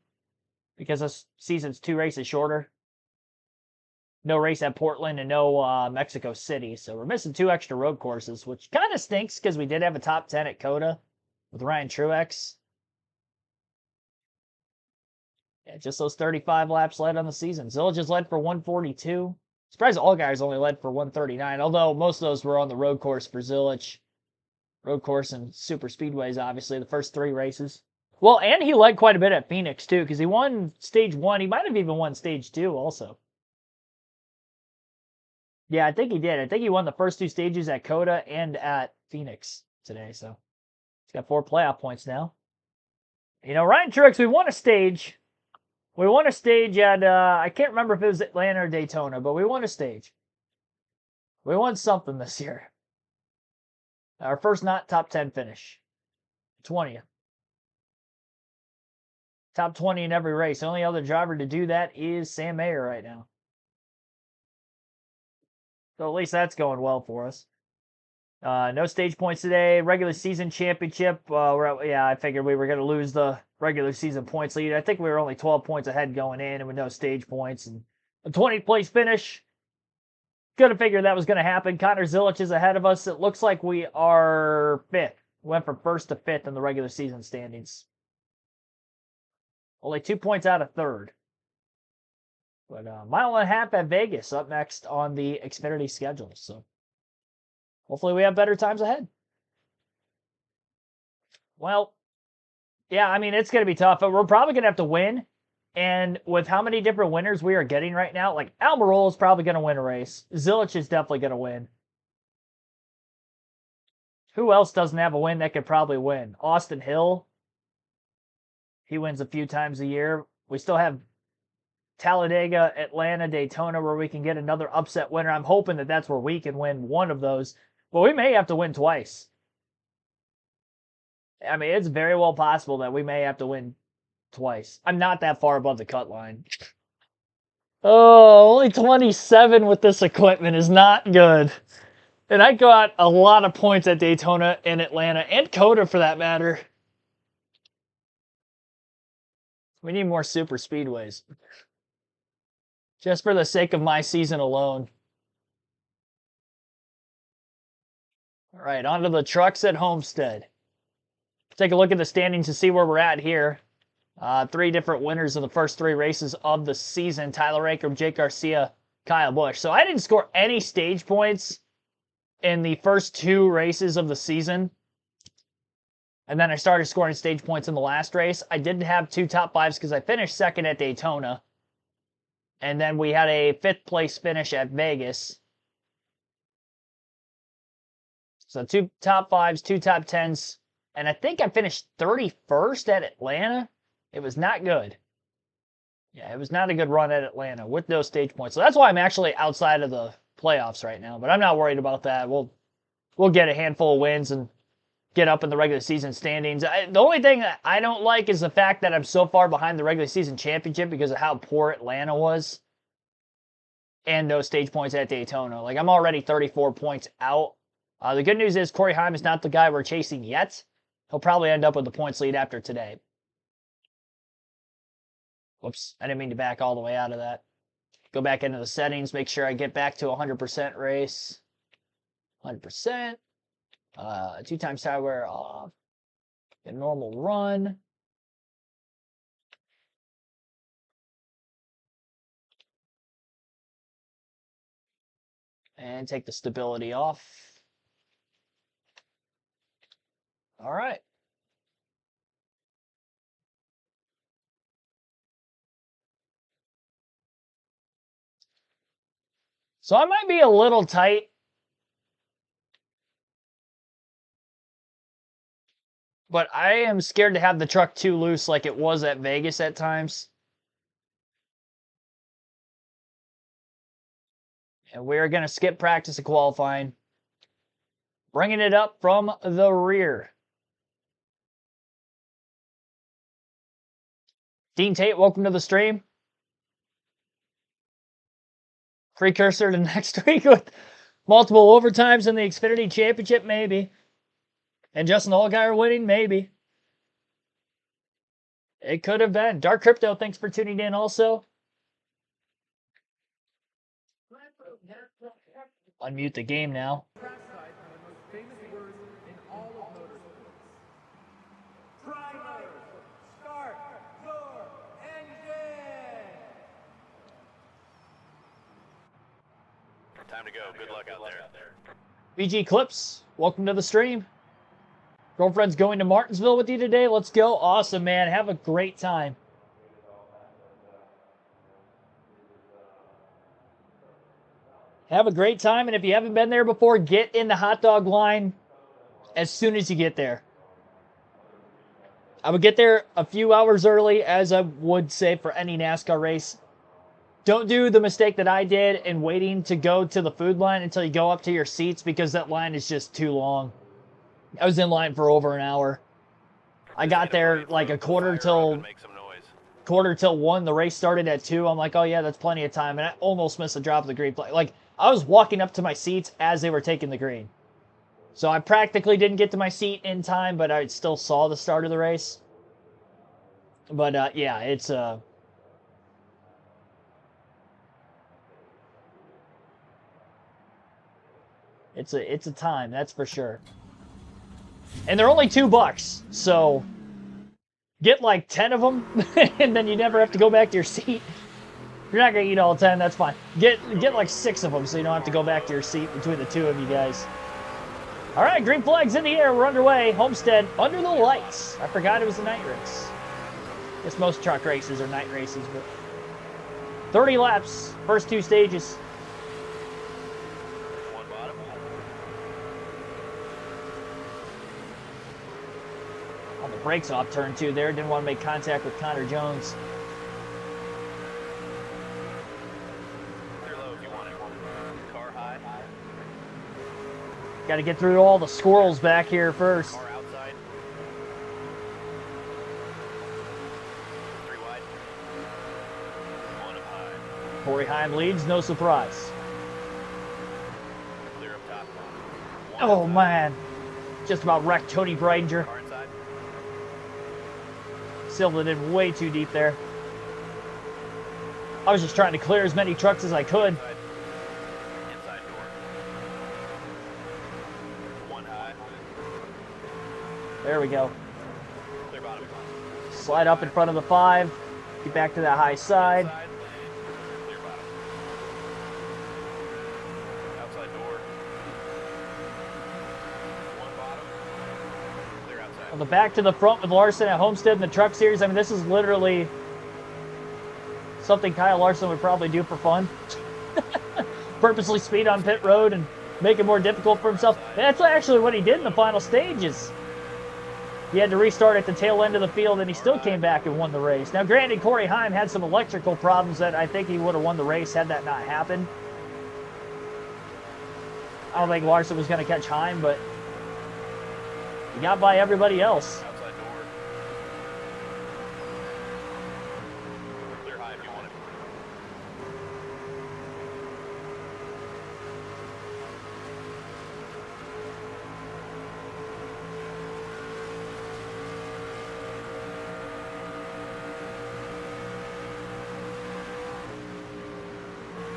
because this season's 2 races shorter. No race at Portland and no Mexico City, so we're missing 2 extra road courses, which kind of stinks because we did have a top 10 at COTA with Ryan Truex. Yeah, just those 35 laps led on the season. Zilic just led for 142. Surprised Allgaier's only led for 139, although most of those were on the road course for Zilic. Road course and super speedways, obviously, the first 3 races. Well, and he led quite a bit at Phoenix, too, because he won stage 1. He might have even won stage 2 also. Yeah, I think he did. I think he won the first 2 stages at COTA and at Phoenix today, so he's got 4 playoff points now. You know, Ryan Truex, we won a stage. We won a stage at, I can't remember if it was Atlanta or Daytona, but we won a stage. We won something this year. Our first not top 10 finish. 20th. Top 20 in every race. The only other driver to do that is Sam Mayer right now. So at least that's going well for us. No stage points today. Regular season championship. I figured we were going to lose the regular season points lead. I think we were only 12 points ahead going in and with no stage points. And a 20th place finish. Could have figured that was going to happen. Connor Zilic is ahead of us. It looks like we are 5th. Went from 1st to 5th in the regular season standings. Only 2 points out of 3rd. But a mile and a half at Vegas up next on the Xfinity schedule. So hopefully we have better times ahead. Well, yeah, I mean, it's going to be tough, but we're probably going to have to win. And with how many different winners we are getting right now, like Almirola is probably going to win a race. Zilic is definitely going to win. Who else doesn't have a win that could probably win? Austin Hill. He wins a few times a year. We still have Talladega, Atlanta, Daytona, where we can get another upset winner. I'm hoping that that's where we can win one of those. But we may have to win twice. I mean, it's very well possible that we may have to win twice. I'm not that far above the cut line. Oh, only 27 with this equipment is not good. And I got a lot of points at Daytona and Atlanta and COTA for that matter. We need more super speedways. Just for the sake of my season alone. All right, on to the trucks at Homestead. Take a look at the standings to see where we're at here. 3 different winners of the first 3 races of the season. Tyler Ankrum, Jake Garcia, Kyle Busch. So I didn't score any stage points in the first 2 races of the season. And then I started scoring stage points in the last race. I didn't have 2 top 5s because I finished 2nd at Daytona. And then we had a 5th place finish at Vegas. So 2 top 5s, 2 top 10s. And I think I finished 31st at Atlanta. It was not good. Yeah, it was not a good run at Atlanta with no stage points. So that's why I'm actually outside of the playoffs right now. But I'm not worried about that. We'll get a handful of wins and get up in the regular season standings. The only thing I don't like is the fact that I'm so far behind the regular season championship because of how poor Atlanta was. And those stage points at Daytona. Like, I'm already 34 points out. The good news is Corey Heim is not the guy we're chasing yet. He'll probably end up with the points lead after today. Whoops, I didn't mean to back all the way out of that. Go back into the settings, make sure I get back to 100% race. 100%. 2 times tire wear off. A normal run. And take the stability off. All right. So I might be a little tight. But I am scared to have the truck too loose like it was at Vegas at times. And we're going to skip practice and qualifying. Bringing it up from the rear. Dean Tate, welcome to the stream. Precursor to next week with multiple overtimes in the Xfinity Championship, maybe. And Justin Allgaier winning, maybe. It could have been. Dark Crypto, thanks for tuning in also. Unmute the game now. Time to go. Good luck out there. BG Clips, welcome to the stream. Girlfriend's going to Martinsville with you today. Let's go. Awesome, man. Have a great time. Have a great time, and if you haven't been there before, get in the hot dog line as soon as you get there. I would get there a few hours early, as I would say for any NASCAR race. Don't do the mistake that I did in waiting to go to the food line until you go up to your seats, because that line is just too long. I was in line for over an hour. I got there like a quarter till 1. The race started at 2. I'm like, oh yeah, that's plenty of time. And I almost missed the drop of the green flag. Like, I was walking up to my seats as they were taking the green. So I practically didn't get to my seat in time, but I still saw the start of the race. But yeah, it's a time, that's for sure. And they're only $2, so get like 10 of them, and then you never have to go back to your seat. If you're not gonna eat all 10, that's fine. Get like 6 of them, so you don't have to go back to your seat between the 2 of you guys. All right, green flag's in the air. We're underway. Homestead under the lights. I forgot it was a night race. I guess most truck races are night races, but 30 laps, first 2 stages. On the brakes off turn 2 there. Didn't want to make contact with Connor Jones. Clear low if you want it. Car high. Got to get through all the squirrels back here first. Car outside. 3 wide. 1 up high. Corey Heim leads, no surprise. Clear up top. 1 Oh outside. man, just about wrecked Tony Breidinger. Car inside. Silva did way too deep there. I was just trying to clear as many trucks as I could. Inside door. 1 high. There we go. Clear bottom. Slide up in front of the 5. Get back to that high side. Inside. Clear bottom. Outside door. 1 bottom. Clear outside. On the back to the front with Larson at Homestead in the Truck Series. I mean, this is literally something Kyle Larson would probably do for fun. Purposely speed on pit road and make it more difficult for himself. That's actually what he did in the final stages. He had to restart at the tail end of the field, and he still came back and won the race. Now, granted, Corey Heim had some electrical problems that I think he would have won the race had that not happened. I don't think Larson was going to catch Heim, but You got by everybody else. Outside door. Clear high if you want it.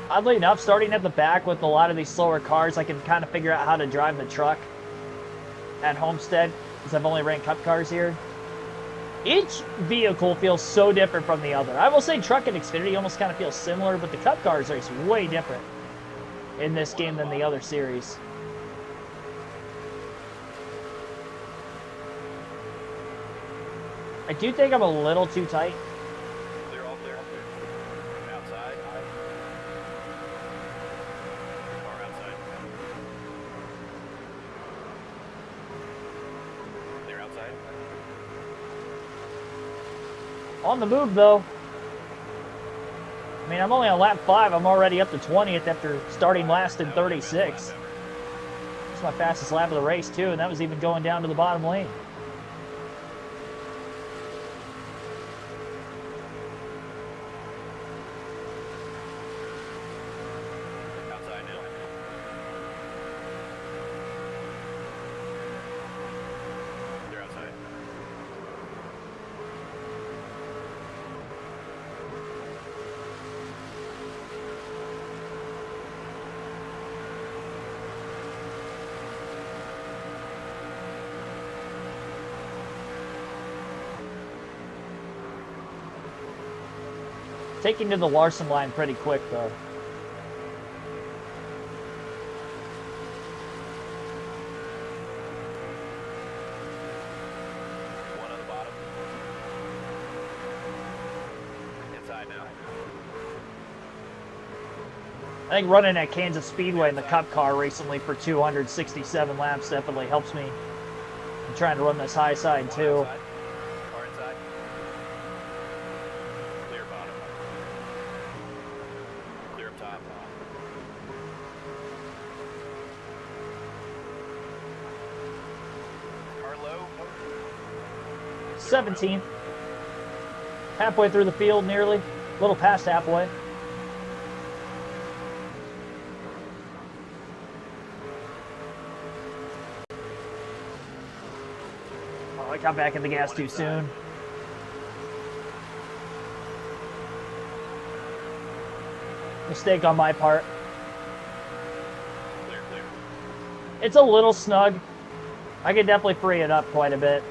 Oddly enough, starting at the back with a lot of these slower cars, I can kind of figure out how to drive the truck at Homestead, because I've only ran cup cars here. Each vehicle feels so different from the other. I will say truck and Xfinity almost kind of feel similar, but the cup cars are way different in this game than the other series. I do think I'm a little too tight. Clear, all clear. Outside. Car outside. Clear outside. On the move, though. I mean, I'm only on lap 5. I'm already up to 20th after starting last in 36. It's my fastest lap of the race, too, and that was even going down to the bottom lane. Outside now. Clear outside. Taking to the Larson line pretty quick, though. One on the bottom. Inside now. I think running at Kansas Speedway in the Cup car recently for 267 laps definitely helps me. I'm trying to run this high side, too. Outside. Car inside. Clear bottom. Clear up top. Car low. 17th. Halfway through the field, nearly. A little past halfway. Oh, I got back in the gas too soon. Mistake on my part. Clear, clear. It's a little snug. I could definitely free it up quite a bit.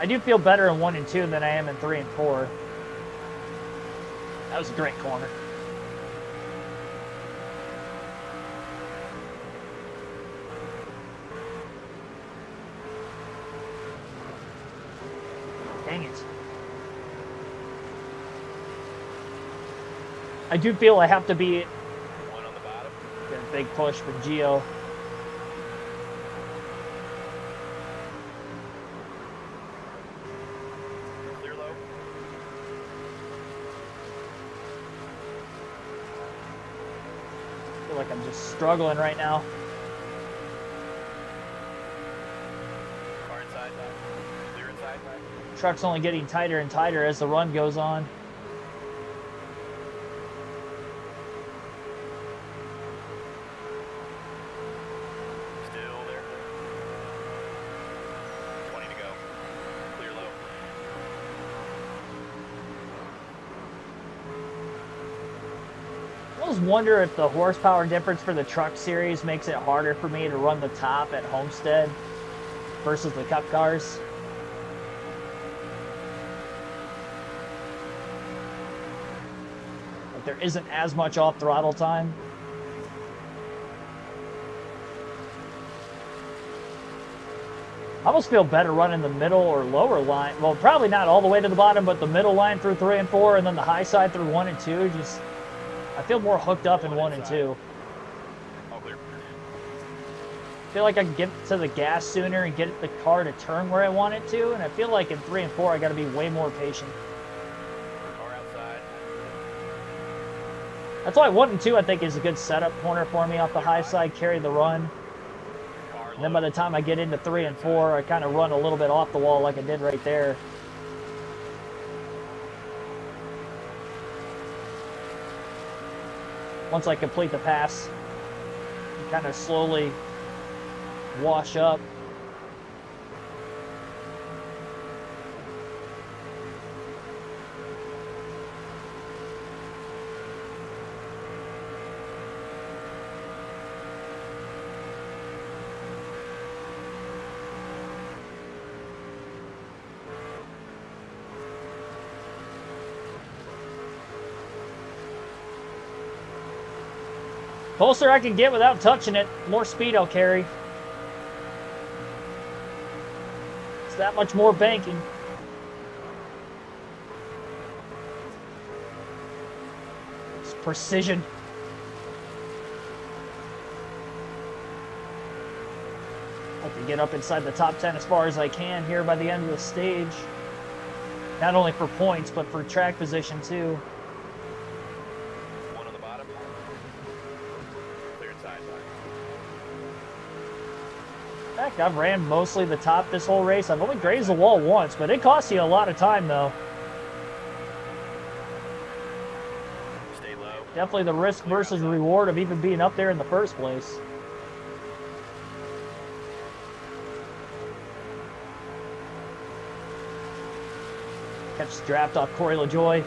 I do feel better in 1 and 2 than I am in 3 and 4. That was a great corner. Dang it. I do feel I have to be One on the bottom. get a big push from Gio. Clear low. I feel like I'm just struggling right now. Car inside. Clear inside. Truck's only getting tighter and tighter as the run goes on. Still there. 20 to go. Clear low. I always wonder if the horsepower difference for the truck series makes it harder for me to run the top at Homestead versus the Cup cars. Like there isn't as much off throttle time. I almost feel better running the middle or lower line. Well, probably not all the way to the bottom, but the middle line through 3 and 4, and then the high side through 1 and 2. Just, I feel more hooked up in 1 and 2. All clear. I feel like I can get to the gas sooner and get the car to turn where I want it to, and I feel like in 3 and 4 I got to be way more patient. Car outside. That's why 1 and 2 I think is a good setup corner for me off the high side, carry the run. Car And then by the time I get into 3 and 4, I kind of run a little bit off the wall like I did right there. Once I complete the pass, you kind of slowly wash up. Closer I can get without touching it, more speed I'll carry. It's that much more banking. It's precision. Hope to get up inside the top 10 as far as I can here by the end of the stage. Not only for points, but for track position too. In fact, I've ran mostly the top this whole race. I've only grazed the wall once, but it costs you a lot of time, though. Stay low. Definitely the risk versus reward of even being up there in the first place. Catch draft off Corey LaJoy.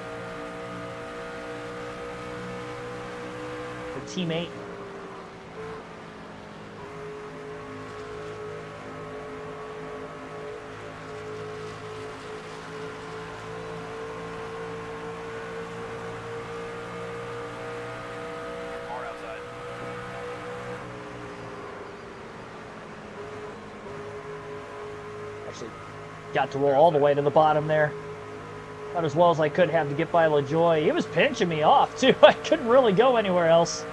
The teammate. Got to roll all the way to the bottom there. About as well as I could have to get by LaJoy. He was pinching me off, too. I couldn't really go anywhere else.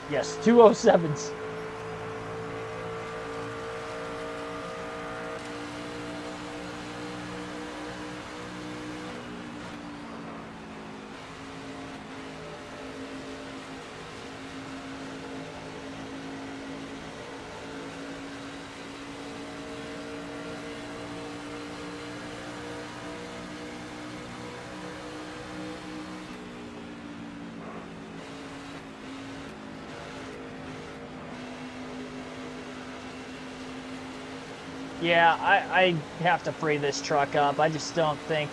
Yes, 207s. Yeah, I have to free this truck up. I just don't think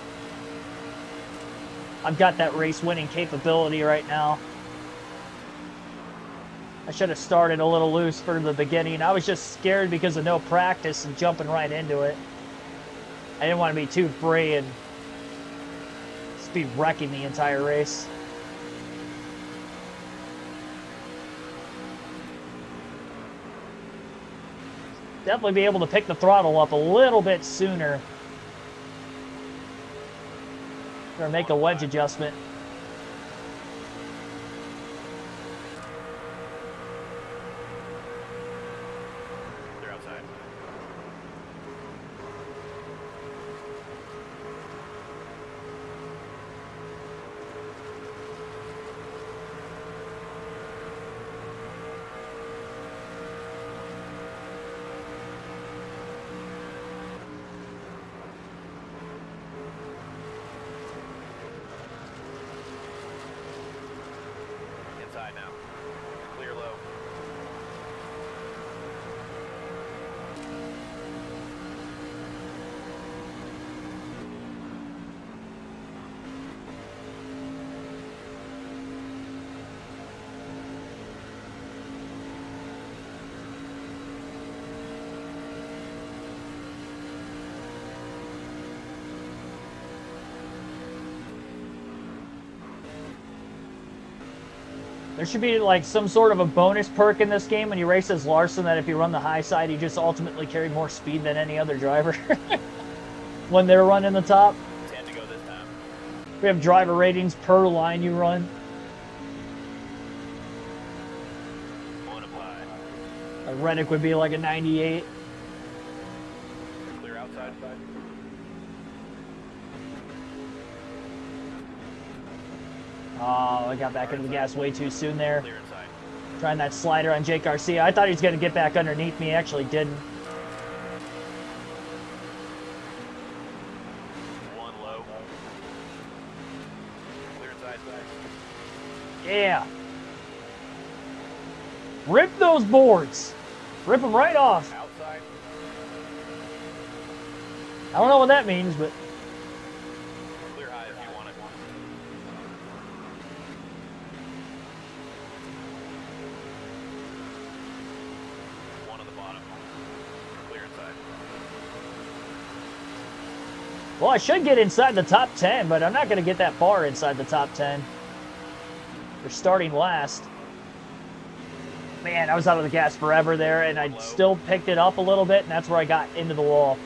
I've got that race-winning capability right now. I should have started a little loose for the beginning. I was just scared because of no practice and jumping right into it. I didn't want to be too free and just be wrecking the entire race. Definitely be able to pick the throttle up a little bit sooner. Or make a wedge adjustment. They're outside. Inside now. Clear low. There should be like some sort of a bonus perk in this game when you race as Larson that if you run the high side, you just ultimately carry more speed than any other driver when they're running the top. 10 to go this time. We have driver ratings per line you run. One apply. A Reddick would be like a 98. Clear outside. Oh, I got back into the gas way too soon there. Clear inside. Trying that slider on Jake Garcia. I thought he was going to get back underneath me. Actually didn't. One low. Clear inside. Yeah. Rip those boards. Rip them right off. Outside. I don't know what that means, but Clear high if you want it. One on the bottom. Clear inside. well, I should get inside the top 10, but I'm not going to get that far inside the top 10. We're starting last. Man, I was out of the gas forever there, and I still picked it up a little bit, and that's where I got into the wall.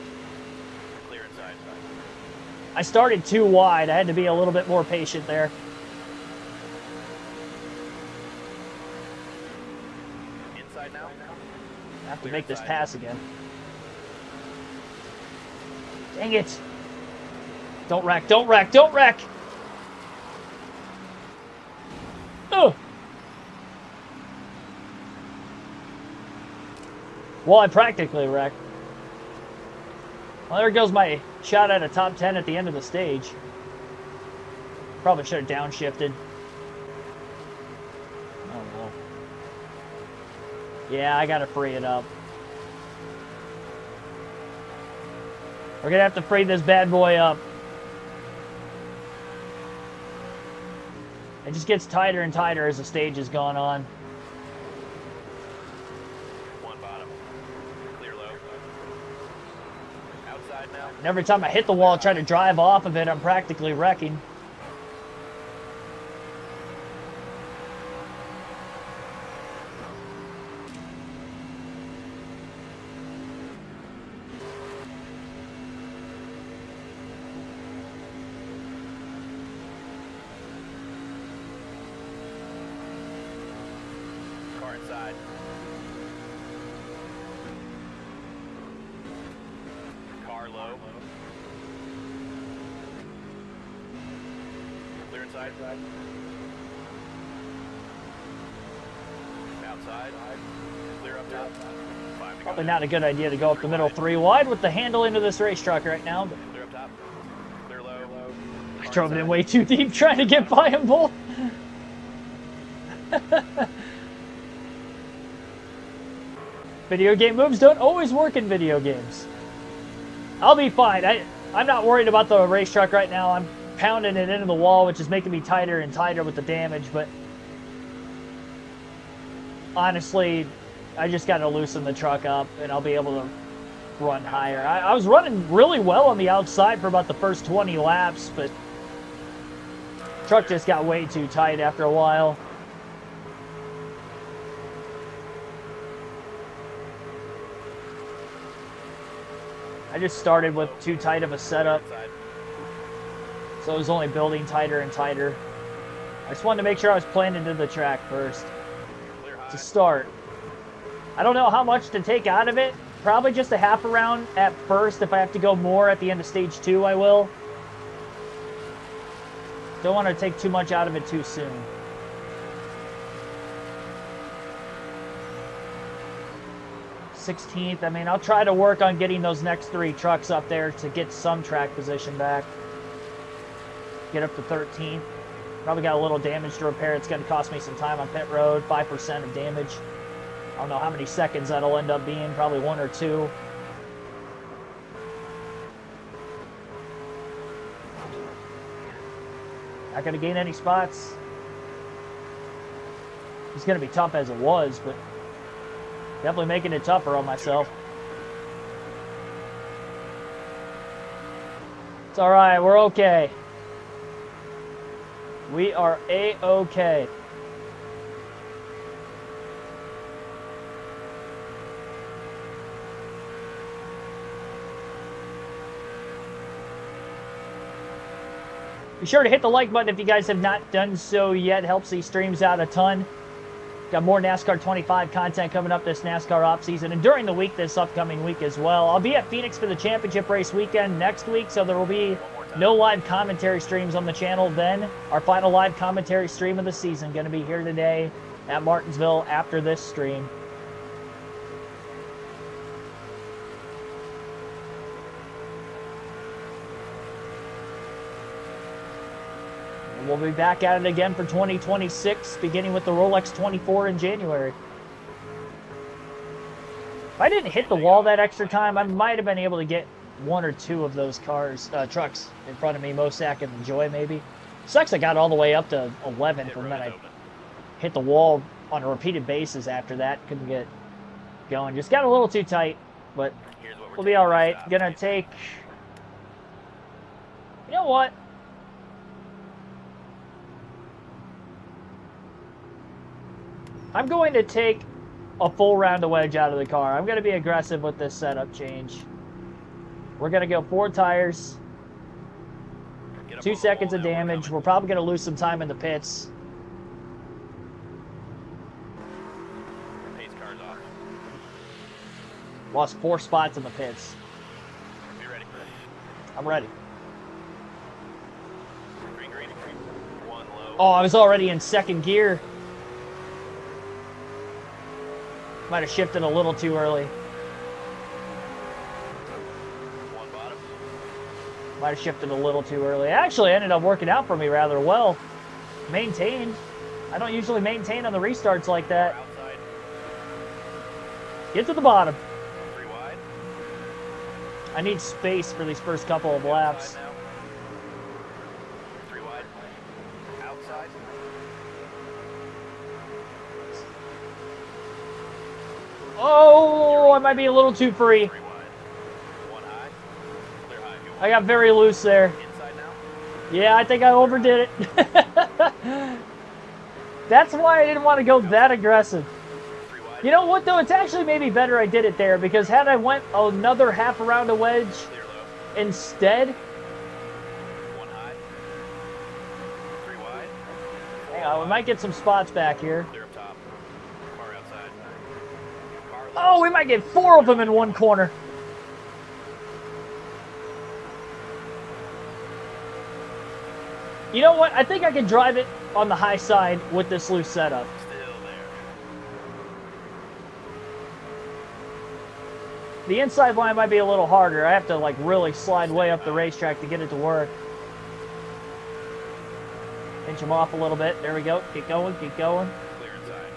Clear inside. I started too wide. I had to be a little bit more patient there. Inside now. I have to make this pass again. Dang it. Don't wreck, don't wreck, don't wreck! Oh! Well, I practically wrecked. Well, there goes my shot at a top 10 at the end of the stage. Probably should have downshifted. Oh, no. Yeah, I gotta free it up. We're gonna have to free this bad boy up. It just gets tighter and tighter as the stage is going on. One bottom. Clear low. Outside now. And every time I hit the wall, try to drive off of it, I'm practically wrecking. Car inside. Car low. Clear inside. Outside. Clear up top. 5 to go. Probably not a good idea to go up the middle 3 wide with the handle into this race truck right now. But Clear up top. Clear low. I drove it in way too deep trying to get by them both. Video game moves don't always work in video games. I'll be fine. I'm not worried about the race truck right now. I'm pounding it into the wall, which is making me tighter and tighter with the damage, but honestly, I just got to loosen the truck up and I'll be able to run higher. I was running really well on the outside for about the first 20 laps, but the truck just got way too tight after a while. I just started with too tight of a setup, Inside. so it was only building tighter and tighter. I just wanted to make sure I was playing into the track first Clear high. to start. I don't know how much to take out of it. Probably just a half a round at first. If I have to go more at the end of stage 2, I will. Don't want to take too much out of it too soon. .16th. I mean, I'll try to work on getting those next 3 trucks up there to get some track position back. Get up to 13th. Probably got a little damage to repair. It's going to cost me some time on pit road. 5% of damage. I don't know how many seconds that'll end up being. Probably 1 or 2. Not going to gain any spots. It's going to be tough as it was, but definitely making it tougher on myself. It's all right. We're okay. We are A-okay. Be sure to hit the like button if you guys have not done so yet. Helps these streams out a ton. Got more NASCAR 25 content coming up this NASCAR off season and during the week this upcoming week as well. I'll be at Phoenix for the championship race weekend next week, so there will be One more No live commentary streams on the channel then. Our final live commentary stream of the season going to be here today at Martinsville after this stream. And we'll be back at it again for 2026, beginning with the Rolex 24 in January. If I didn't hit the wall that extra time, I might have been able to get one or two of those trucks in front of me. Mosack and the Joy, maybe. Sucks I got all the way up to 11th, and then I hit the wall on a repeated basis after that. Couldn't get going. Just got a little too tight, but we'll be all right. Gonna take... You know what? I'm going to take a full round of wedge out of the car. I'm going to be aggressive with this setup change. We're going to go 4 tires, 2 seconds of damage. We're probably going to lose some time in the pits. Pace car's off. Lost 4 spots in the pits. Be ready. I'm ready. Green, green, green. 1 low. Oh, I was already in 2nd gear. Might have shifted a little too early. 1 bottom. Might have shifted a little too early. Actually, ended up working out for me rather well. Maintained. I don't usually maintain on the restarts like that. Outside. Get to the bottom. 3 wide. I need space for these first couple of laps. Outside now. 3 wide. Outside. Oh, I might be a little too free. 3 wide. 1 high. Clear high. If you want. I got very loose there. Inside now. Yeah, I think I overdid it. That's why I didn't want to go that aggressive. 3 wide. You know what, though? It's actually maybe better I did it there, because had I went another half a round of wedge Clear low. instead... 1 high. 3 wide. Hang on, we might get some spots back here. Clear up top. Car outside. Car low. Oh, we might get 4 of them in one corner. You know what? I think I can drive it on the high side with this loose setup. Still there. The inside line might be a little harder. I have to like really slide way up the racetrack to get it to work. Inch them off a little bit. There we go. Keep going, keep going. Clear inside.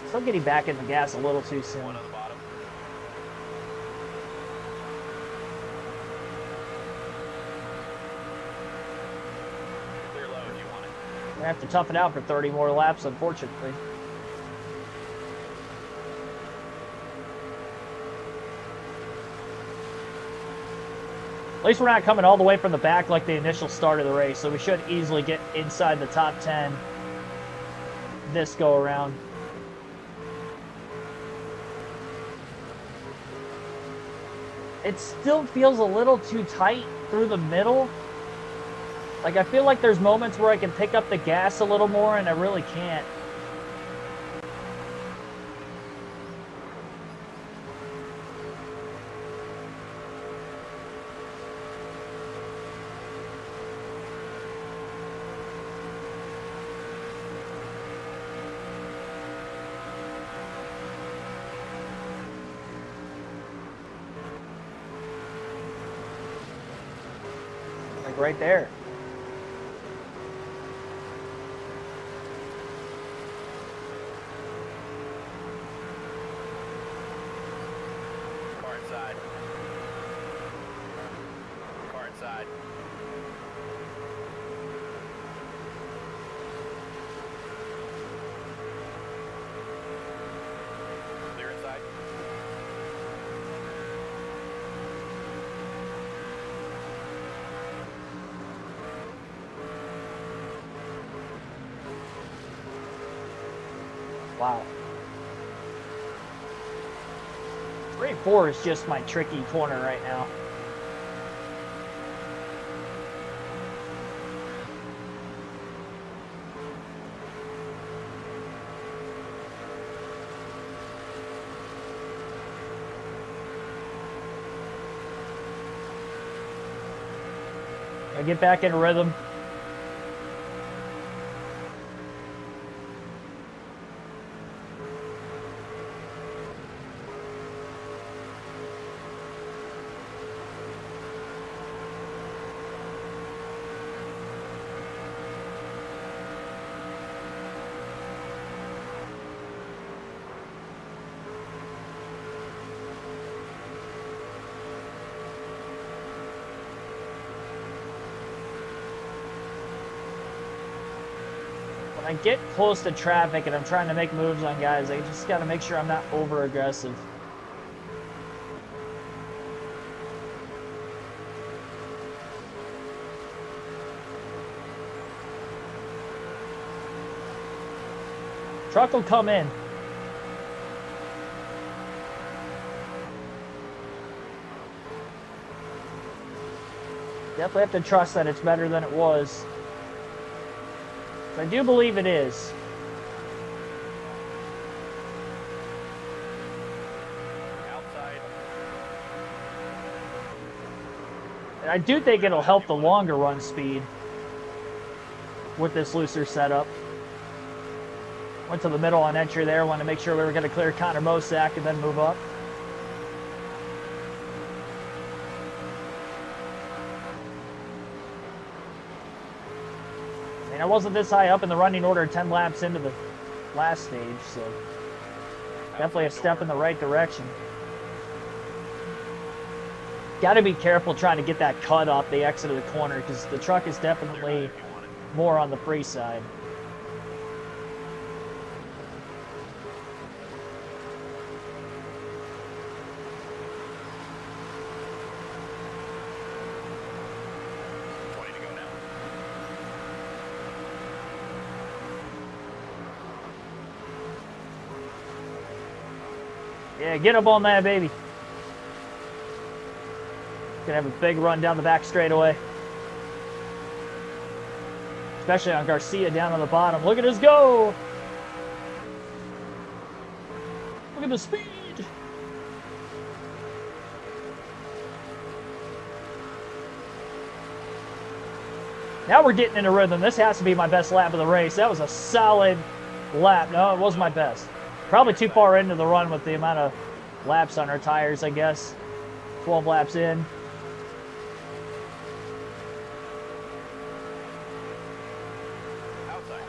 Still getting back in the gas a little too soon. 1 on the bottom. Clear low if you want it. I have to tough it out for 30 more laps, unfortunately. At least we're not coming all the way from the back like the initial start of the race, so we should easily get inside the top 10 this go around. It still feels a little too tight through the middle. Like, I feel like there's moments where I can pick up the gas a little more, and I really can't. Like right there. Car inside. Car inside. Clear inside. Wow. 3 and 4 is just my tricky corner right now. I get back in rhythm. When I get close to traffic and I'm trying to make moves on guys, I just got to make sure I'm not over aggressive. Truck will come in. Definitely have to trust that it's better than it was. I do believe it is. Outside. And I do think it'll help the longer run speed with this looser setup. Went to the middle on entry there. Wanted to make sure we were going to clear Connor Mosack and then move up. And I wasn't this high up in the running order 10 laps into the last stage, so definitely a step in the right direction. Got to be careful trying to get that cut off the exit of the corner because the truck is definitely more on the free side. Yeah, get up on that, baby. Gonna have a big run down the back straightaway. Especially on Garcia down on the bottom. Look at us go! Look at the speed! Now we're getting into rhythm. This has to be my best lap of the race. That was a solid lap. No, it was my best. Probably too far into the run with the amount of laps on our tires, I guess. 12 laps in. Outside.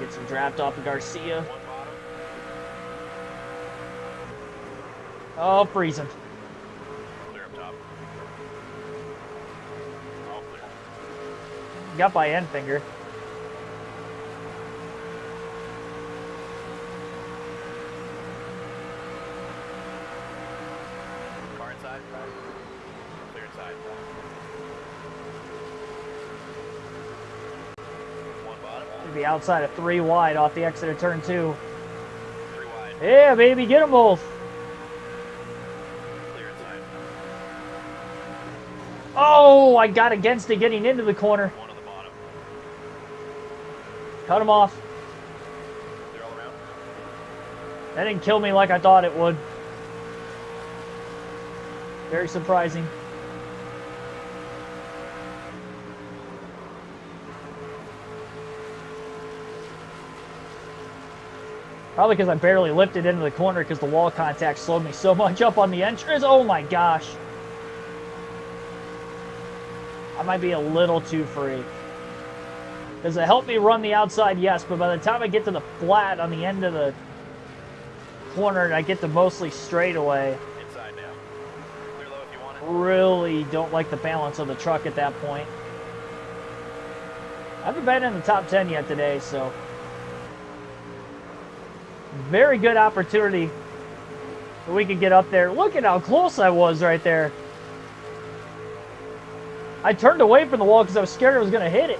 Get some draft off of Garcia. One bottom. Oh, freezing. Clear up top. All clear. Got by end finger. Car inside. Clear inside. One bottom. Maybe outside of 3 wide off the exit of turn 2. 3 wide. Yeah, baby, get them both. Clear inside. Oh, I got against it getting into the corner. One on the bottom. Cut him off. They're all around. That didn't kill me like I thought it would. Very surprising. Probably because I barely lifted into the corner because the wall contact slowed me so much up on the entrance. Oh my gosh. I might be a little too free. Does it help me run the outside? Yes, but by the time I get to the flat on the end of the corner and I get to mostly straightaway, Inside now. Clear low if you want it. really don't like the balance of the truck at that point. I haven't been in the top 10 yet today, so very good opportunity that we can get up there. Look at how close I was right there. I turned away from the wall because I was scared I was going to hit it.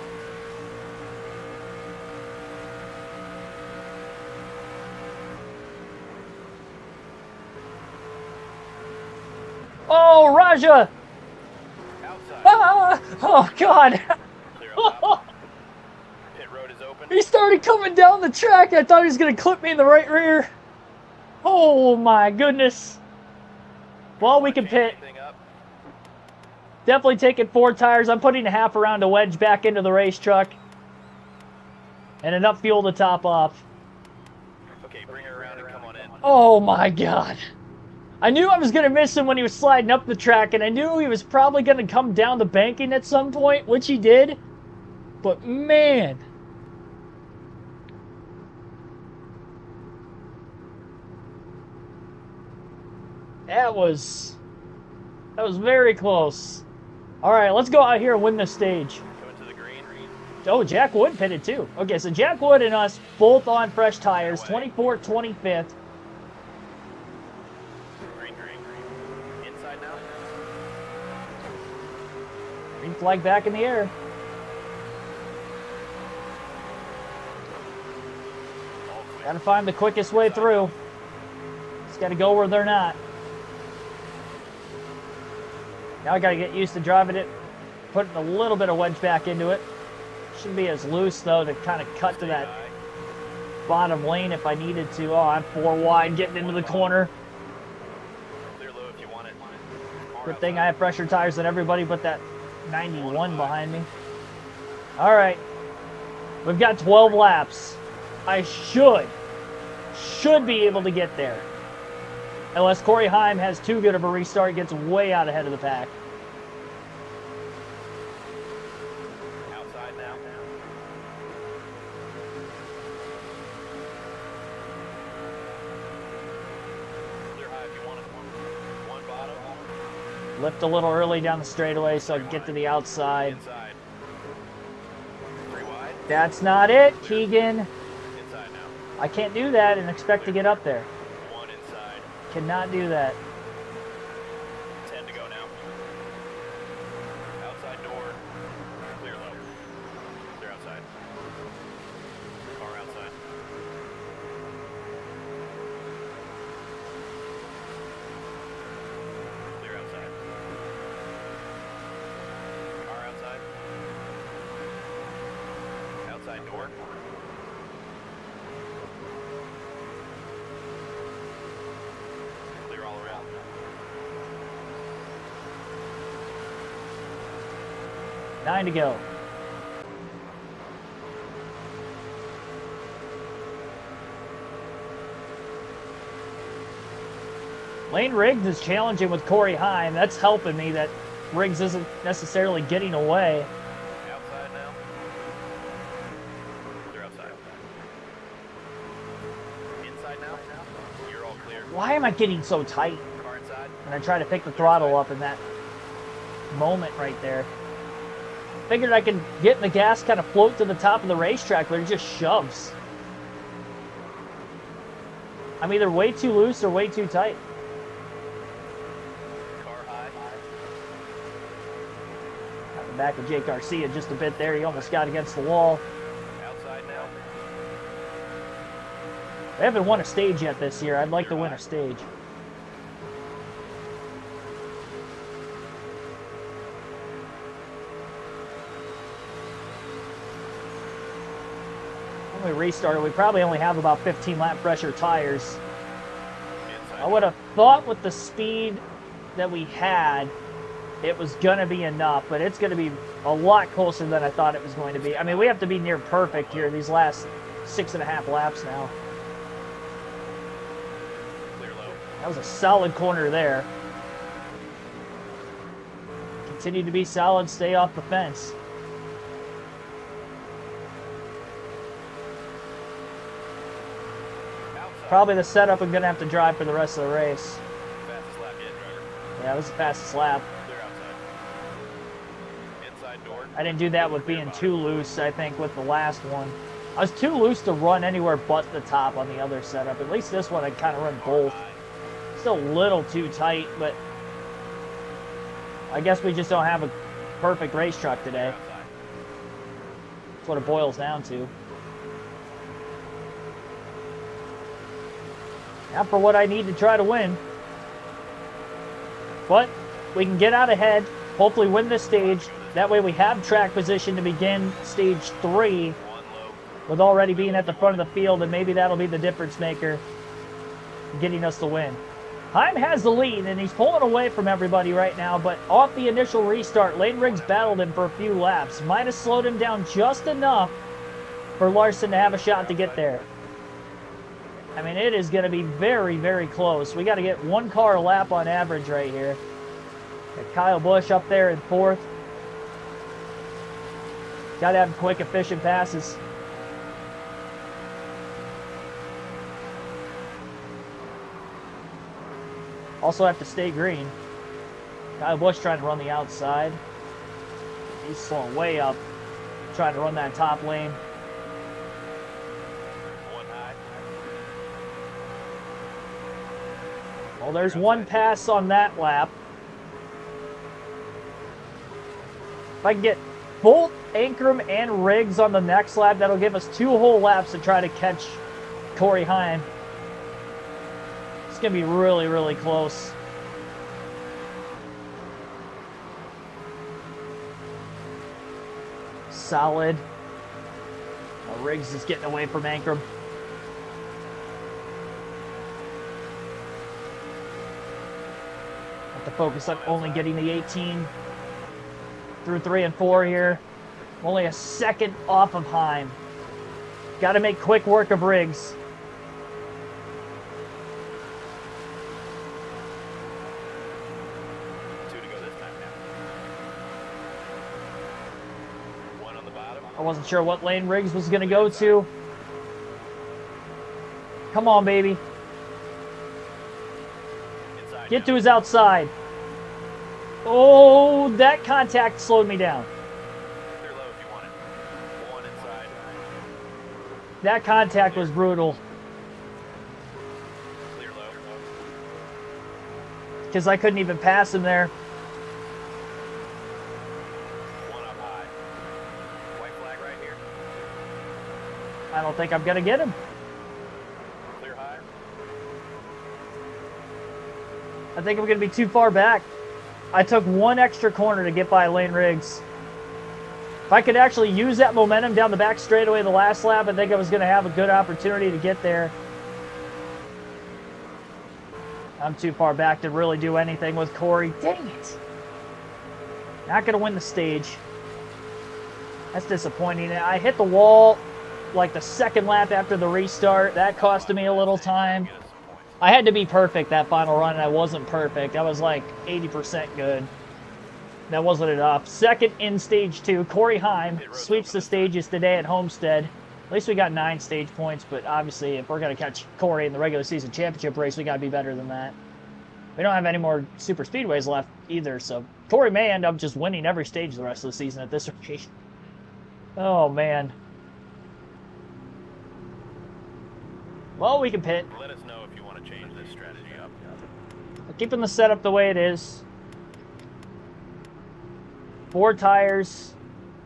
Oh, Raja! Outside. Ah! Oh, God! Clear up top. Pit road is open. He started coming down the track. I thought he was going to clip me in the right rear. Oh, my goodness. Well, we can pit. Anything up. Definitely taking 4 tires. I'm putting a half around a wedge back into the race truck. And enough fuel to top off. Okay, bring her around and come on in. Oh my god. I knew I was going to miss him when he was sliding up the track, and I knew he was probably going to come down the banking at some point, which he did. But man. That was very close. All right, let's go out here and win this stage. Coming to the green. Oh, Jack Wood pitted too. Okay, so Jack Wood and us both on fresh tires, 24th, 25th. Green. Inside now. Green flag back in the air. Gotta find the quickest way through. Just gotta go where they're not. Now I gotta get used to driving it, putting a little bit of wedge back into it. Shouldn't be as loose though to kind of cut to that bottom lane if I needed to. Oh, I'm 4 wide getting into the corner. Clear low if you want it. Good thing I have fresher tires than everybody but that 91 behind me. All right, we've got 12 laps. I should be able to get there. Unless Corey Heim has too good of a restart, gets way out ahead of the pack. Outside now. Clear high if you want it. One bottom. Lift a little early down the straightaway so I can get to the outside. Inside. 3 wide. That's not it, Keegan. Inside now. I can't do that and expect to get up there. 1 inside. Cannot do that. 10 to go now. Outside door. Clear low. Clear outside. Car outside. Clear outside. Car outside. Outside door. Clear all around. Nine to go. Lane Riggs is challenging with Corey Heim. That's helping me that Riggs isn't necessarily getting away. Outside now. Clear outside. Inside now. You're all clear. Why am I getting so tight Car inside. when I try to pick the throttle up in that moment right there? Figured I could get in the gas, kind of float to the top of the racetrack, but it just shoves. I'm either way too loose or way too tight. Car high. Got the back of Jake Garcia just a bit there. He almost got against the wall. Outside now. I haven't won a stage yet this year. I'd like to win a stage. When we restarted, we probably only have about 15 lap pressure tires. Inside. I would have thought with the speed that we had, it was going to be enough, but it's going to be a lot closer than I thought it was going to be. I mean, we have to be near perfect here these last 6.5 laps now. Clear low. That was a solid corner there. Continue to be solid, stay off the fence. Outside. Probably the setup I'm going to have to drive for the rest of the race. Fastest lap yet, driver. Yeah, it was the fastest lap. Clear outside. Inside door. I didn't do that with being too loose, I think, with the last one. I was too loose to run anywhere but the top on the other setup. At least this one I kind of run both. High. Still a little too tight, but I guess we just don't have a perfect race truck today. Outside. That's what it boils down to. Not for what I need to try to win. But we can get out ahead, hopefully win this stage. That way we have track position to begin stage 3 One low. with already being at the front of the field, and maybe that'll be the difference maker getting us the win. Heim has the lead, and he's pulling away from everybody right now, but off the initial restart, Lane Riggs battled him for a few laps. Might have slowed him down just enough for Larson to have a shot to get there. I mean, it is going to be very, very close. We got to get 1 car a lap on average right here. Got Kyle Busch up there in 4th. Got to have quick, efficient passes. Also have to stay green. Kyle Busch trying to run the outside. He's slowing way up, trying to run that top lane. Well, there's 1 pass on that lap. If I can get both Ankrum and Riggs on the next lap, that'll give us 2 whole laps to try to catch Corey Heim. It's going to be really, really close. Solid. Riggs is getting away from Ankrum. Have to focus on only getting the 18 through 3 and 4 here. Only a second off of Heim. Got to make quick work of Riggs. I wasn't sure what lane Riggs was going to go to. Come on, baby. Get to his outside. Oh, that contact slowed me down. Clear low if you want it. 1 inside. That contact was brutal. Clear low. Because I couldn't even pass him there. 1 up high. White flag right here. I don't think I'm going to get him. Clear high. I think I'm going to be too far back. I took 1 extra corner to get by Lane Riggs. If I could actually use that momentum down the back straightaway the last lap, I think I was going to have a good opportunity to get there. I'm too far back to really do anything with Corey. Dang it. Not going to win the stage. That's disappointing. I hit the wall like the 2nd lap after the restart. That costed me a little time. I had to be perfect that final run, and I wasn't perfect. I was like 80% good. That wasn't enough. 2nd in stage 2. Corey Heim sweeps the stages today at Homestead. At least we got 9 stage points, but obviously if we're going to catch Corey in the regular season championship race, we got to be better than that. We don't have any more super speedways left either, so Corey may end up just winning every stage the rest of the season at this rate. Oh, man. Well, we can pit. Let us know if you want to change this strategy up. We're keeping the setup the way it is. 4 tires.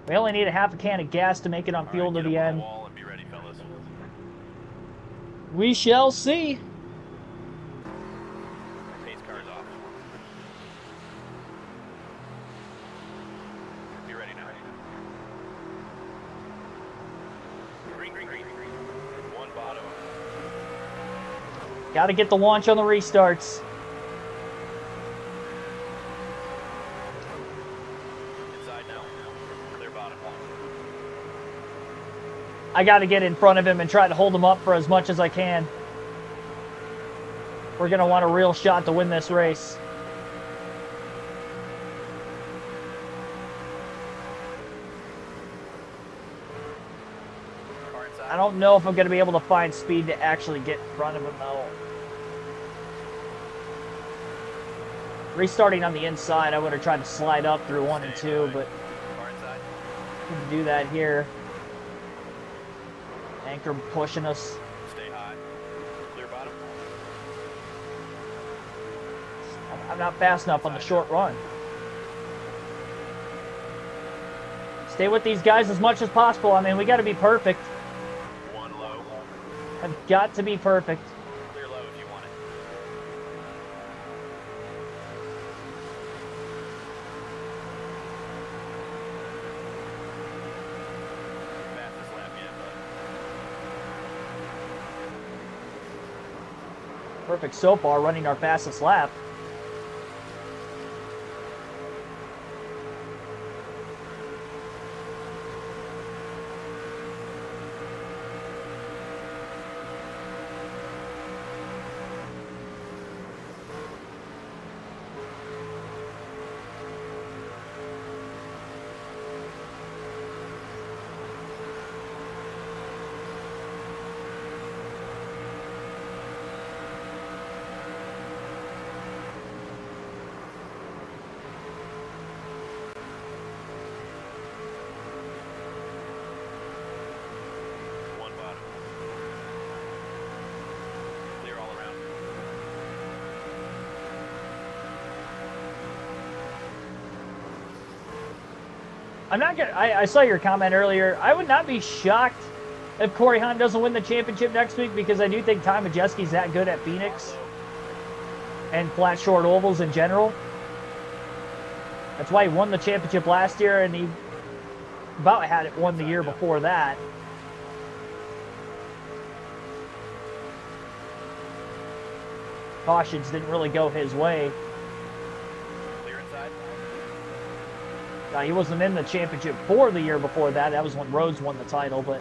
We only need a half a can of gas to make it on fuel to the end. Wall and be ready, fellas. We shall see. Pace car's off. Be ready now. Green, green, green. 1 bottom. Got to get the launch on the restarts. Inside now. Clear bottom. I got to get in front of him and try to hold him up for as much as I can. We're going to want a real shot to win this race. Car inside. I don't know if I'm going to be able to find speed to actually get in front of him, though. Restarting on the inside, I would have tried to slide up through 1 and 2, but Car inside. couldn't do that here. Anchor pushing us. Stay high. Clear bottom. I'm not fast enough on the short run. Stay with these guys as much as possible. I mean, we got to be perfect. 1 low. I've got to be perfect. Clear low if you want it. Perfect so far, running our fastest lap. I'm not gonna. I saw your comment earlier. I would not be shocked if Corey Hunt doesn't win the championship next week, because I do think Ty Majeski's that good at Phoenix and flat short ovals in general. That's why he won the championship last year, and he about had it won the year before that. Cautions didn't really go his way. He wasn't in the championship for the year before that. That was when Rhodes won the title, but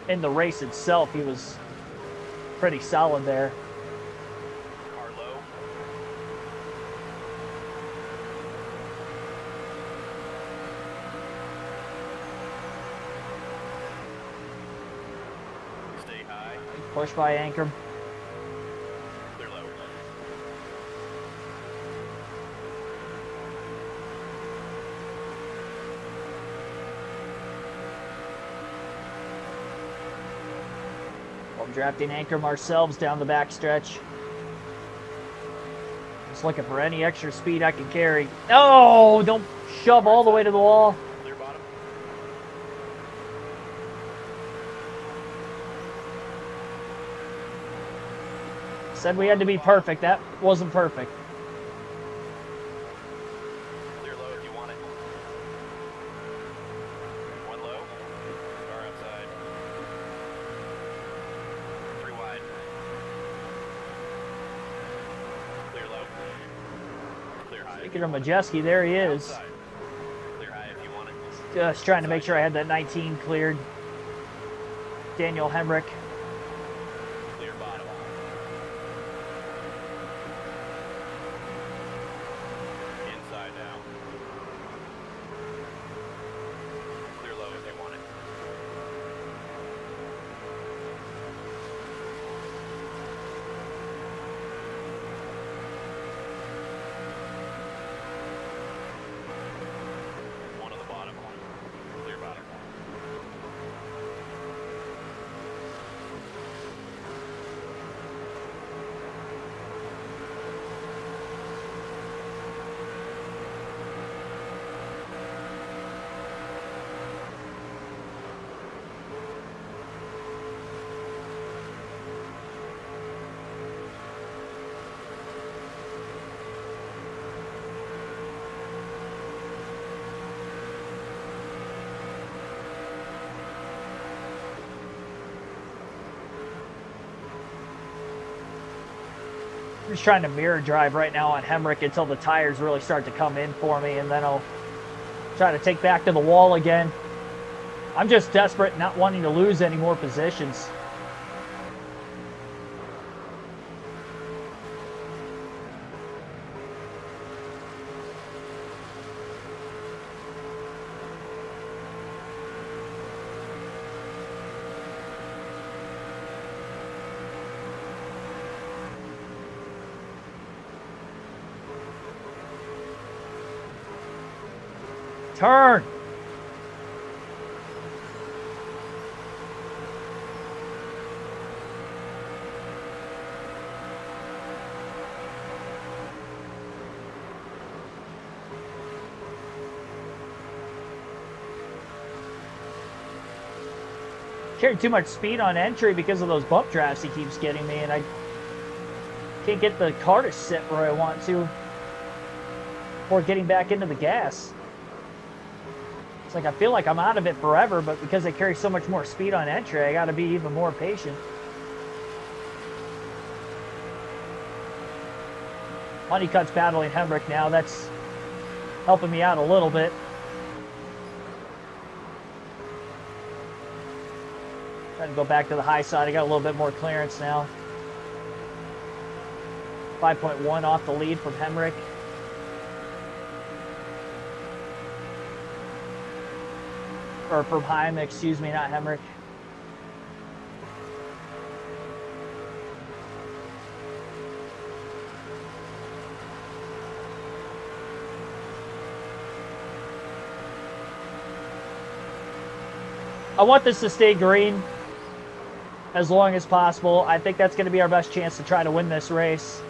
in the race itself, he was pretty solid there. Carlo. Stay high. Push by Ankrum. Clear low. Drafting Ankrum ourselves down the backstretch. Just looking for any extra speed I can carry. Oh, don't shove all the way to the wall. Clear bottom. Said we had to be perfect. That wasn't perfect. Clear low if you want it. One low. Car outside. Three wide. Clear low. Clear high. Speaking of Majeski, there he is. Outside. Clear high if you want it. Just trying to make sure I had that 19 cleared. Daniel Hemrick. Clear bottom. Inside now. Clear low if you want it. One on the bottom. Clear bottom. I'm just trying to mirror drive right now on Hemrick until the tires really start to come in for me, and then I'll try to take back to the wall again. I'm just desperate, not wanting to lose any more positions. Turn! Carried too much speed on entry because of those bump drafts he keeps getting me, and I can't get the car to sit where I want to before getting back into the gas. It's like I feel like I'm out of it forever, but because I carry so much more speed on entry, I got to be even more patient. Honeycutt's battling Hemrick now. That's helping me out a little bit. Trying to go back to the high side. I got a little bit more clearance now. 5.1 off the lead from Hemrick. Or from Heim, excuse me, not Hemrick. I want this to stay green as long as possible. I think that's going to be our best chance to try to win this race.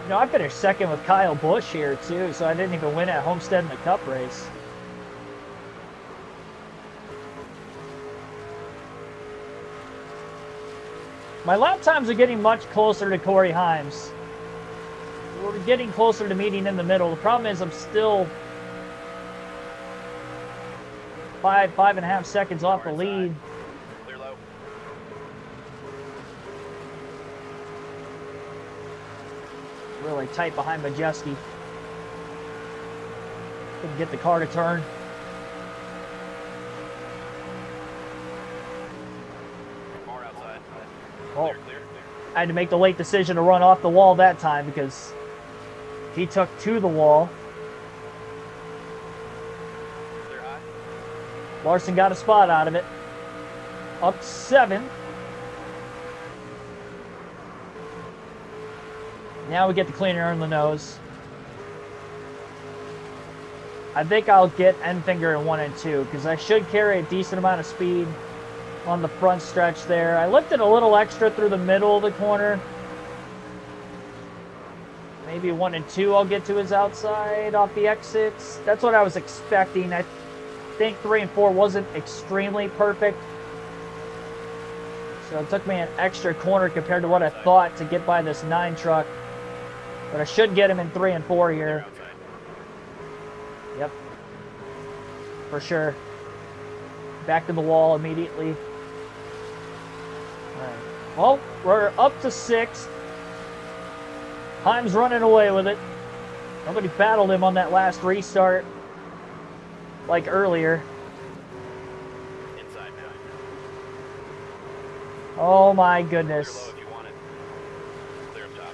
You know, I finished second with Kyle Busch here too, so I didn't even win at Homestead in the Cup race. My lap times are getting much closer to Corey Himes. We're getting closer to meeting in the middle. The problem is I'm still 5.5 seconds off the lead. Clear low. Really tight behind Majeski. Couldn't get the car to turn. Far outside. Oh, Clear. I had to make the late decision to run off the wall that time because he took to the wall. Clear high. Larson got a spot out of it. Up 7. Now we get the clean air in the nose. I think I'll get end finger in 1 and 2 because I should carry a decent amount of speed on the front stretch there. I lifted a little extra through the middle of the corner. Maybe 1 and 2 I'll get to his outside off the exits. That's what I was expecting. I think 3 and 4 wasn't extremely perfect. So it took me an extra corner compared to what I thought to get by this 9 truck. But I should get him in 3 and 4 here. Yep. For sure. Back to the wall immediately. All right. Well, we're up to 6th. Heim's running away with it. Nobody battled him on that last restart like earlier. Inside now. Oh my Clear goodness. low if you want it. Clear up top.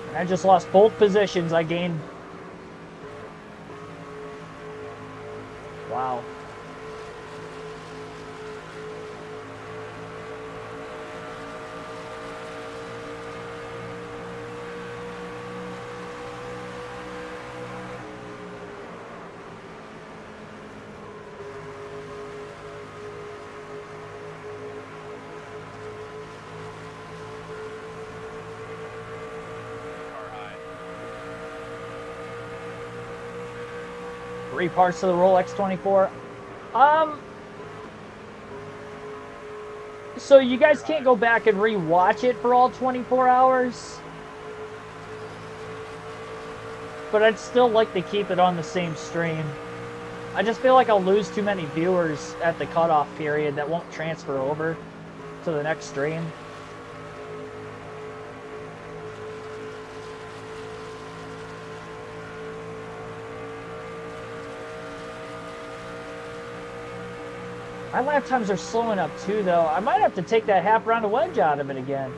And I just lost both positions. I gained. Wow. Car high. 3 parts to the Rolex 24. So you guys can't go back and re-watch it for all 24 hours? But I'd still like to keep it on the same stream. I just feel like I'll lose too many viewers at the cutoff period that won't transfer over to the next stream. I My lap times are slowing up too, though. I might have to take that half round of wedge out of it again.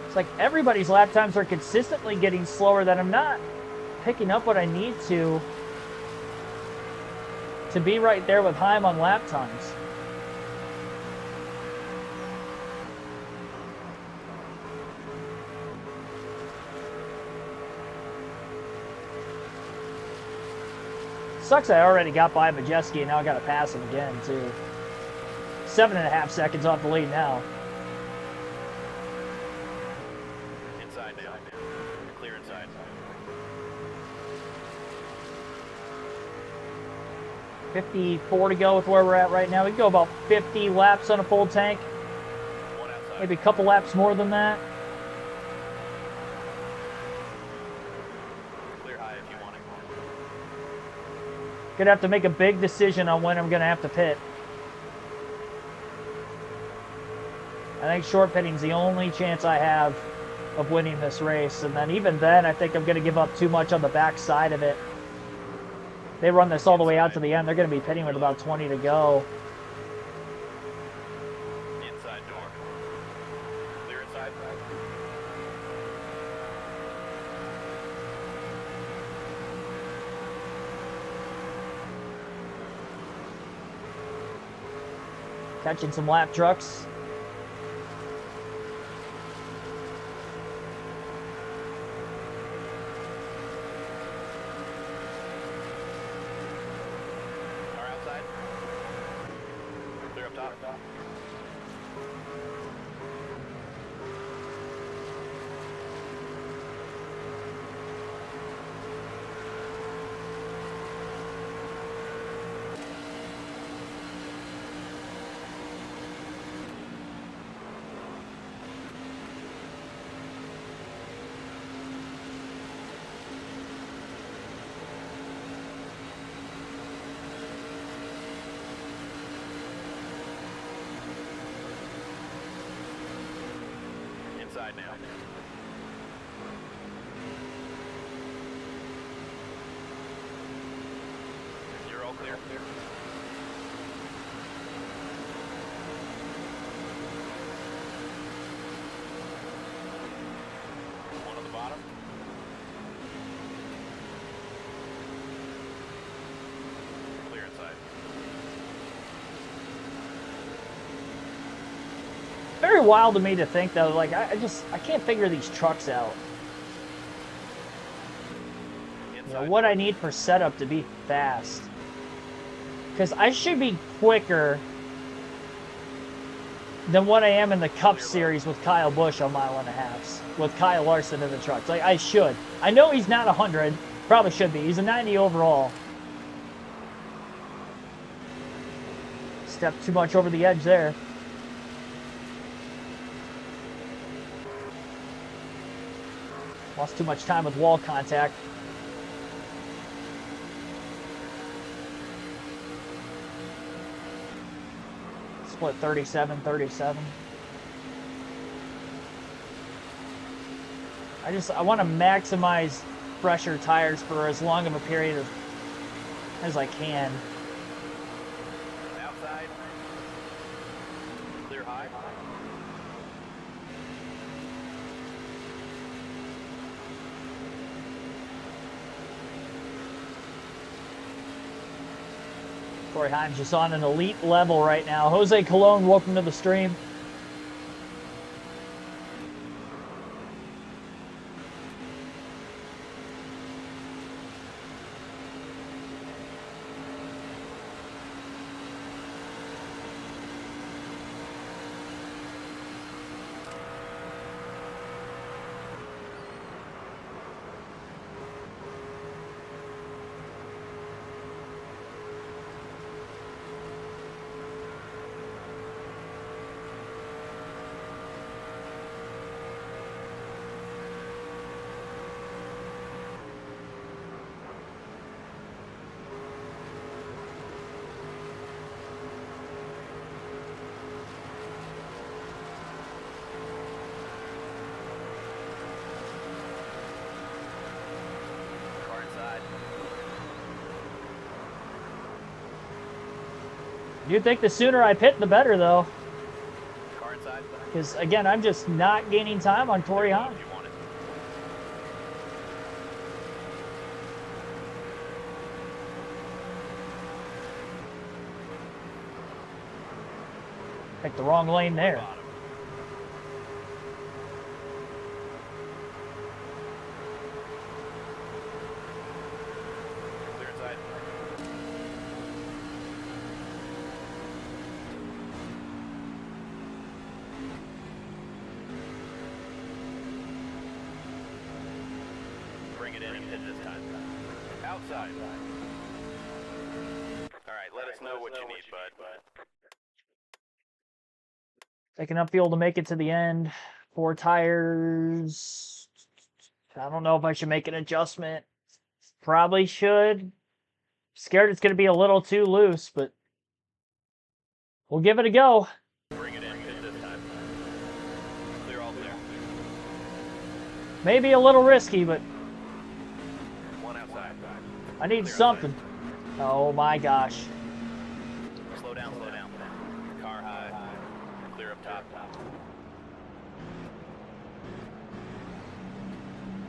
It's like everybody's lap times are consistently getting slower, that I'm not picking up what I need to be right there with Heim on lap times. Sucks I already got by Majeski and now I gotta pass him again too. 7.5 seconds off the lead now. Inside now. Clear inside. 54 to go with where we're at right now. We can go about 50 laps on a full tank. One outside. Maybe a couple laps more than that. Clear high if you want it. Gonna have to make a big decision on when I'm gonna have to pit. I think short pitting's the only chance I have of winning this race. And then even then, I think I'm gonna give up too much on the back side of it. They run this all the way out to the end. They're gonna be pitting with about 20 to go. Inside door. Clear inside. Catching some lap trucks. Car outside. Clear up top. Inside now. You're all clear. One on the bottom. Clear inside. Very wild to me to think though, like I can't figure these trucks out. You know, what I need for setup to be fast. Because I should be quicker than what I am in the Cup Series with Kyle Busch on mile and a halves, with Kyle Larson in the trucks. Like, I should. I know he's not 100. Probably should be. He's a 90 overall. Stepped too much over the edge there. Lost too much time with wall contact. Split 37-37. I want to maximize fresher tires for as long of a period as I can. Outside. Clear high. Corey Himes just on an elite level right now. Jose Colon, welcome to the stream. You think the sooner I pit, the better, though. Car inside. Because, again, I'm just not gaining time on Corey Hahn. If you want it. Picked the wrong lane there. Bottom. Clear inside. Bring it in and hit this time. Outside. Alright, let us know what you need, bud. Taking enough fuel to make it to the end. 4 tires. I don't know if I should make an adjustment. Probably should. Scared it's going to be a little too loose, but we'll give it a go. Bring it in, hit this time. Clear all clear. Maybe a little risky, but One outside. I need Clear something. Oh my gosh. Slow down, slow down. Car high. Clear up top.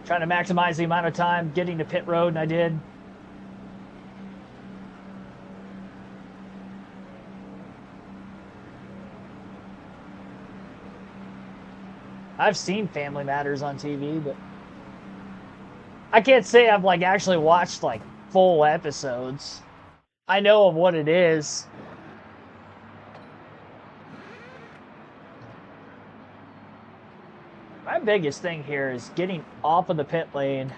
Trying to maximize the amount of time getting to pit road, and I did. I've seen Family Matters on TV, but I can't say I've like actually watched like full episodes. I know of what it is. My biggest thing here is getting off of the pit lane.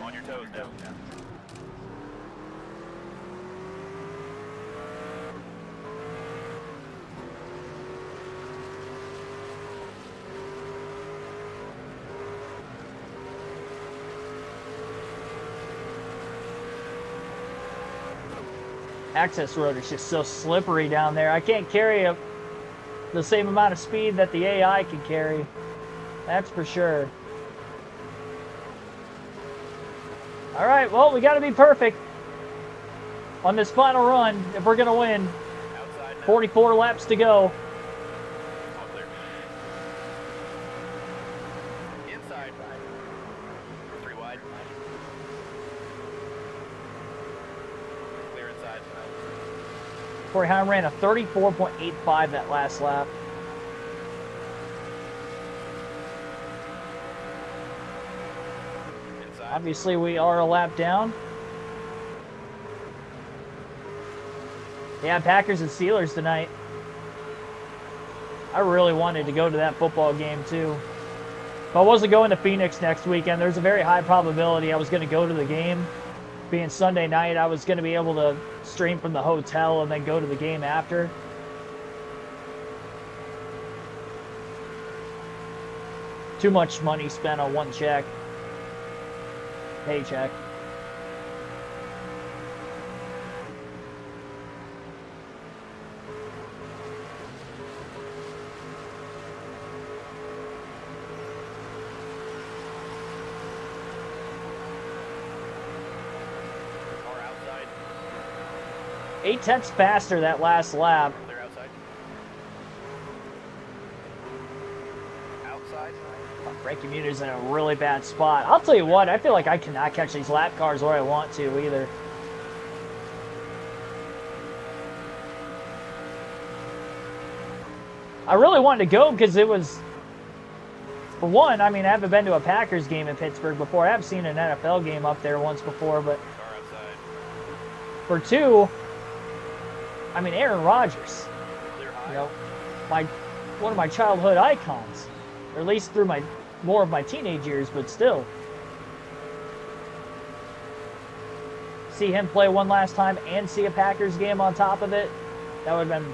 On your toes now. Access road is just so slippery down there. I can't carry the same amount of speed that the AI can carry. That's for sure. All right, well, we got to be perfect on this final run if we're going to win. Outside now. 44 laps to go. All clear. Inside. 3 wide. Clear inside. Corey Hahn ran a 34.85 that last lap. Inside. Obviously, we are a lap down. Yeah, Packers and Steelers tonight. I really wanted to go to that football game, too. If I wasn't going to Phoenix next weekend, there's a very high probability I was going to go to the game. Being Sunday night, I was going to be able to stream from the hotel and then go to the game after. Too much money spent on one paycheck. Car outside. 8/10 faster that last lap. Clear outside. Outside. Braking unit's in a really bad spot. I'll tell you what, I feel like I cannot catch these lap cars where I want to either. I really wanted to go because it was, for one, I mean, I haven't been to a Packers game in Pittsburgh before. I have seen an NFL game up there once before, but Car outside. for two, I mean, Aaron Rodgers, Clear high. you know, one of my childhood icons, or at least through more of my teenage years, but still. See him play one last time and see a Packers game on top of it, that would have been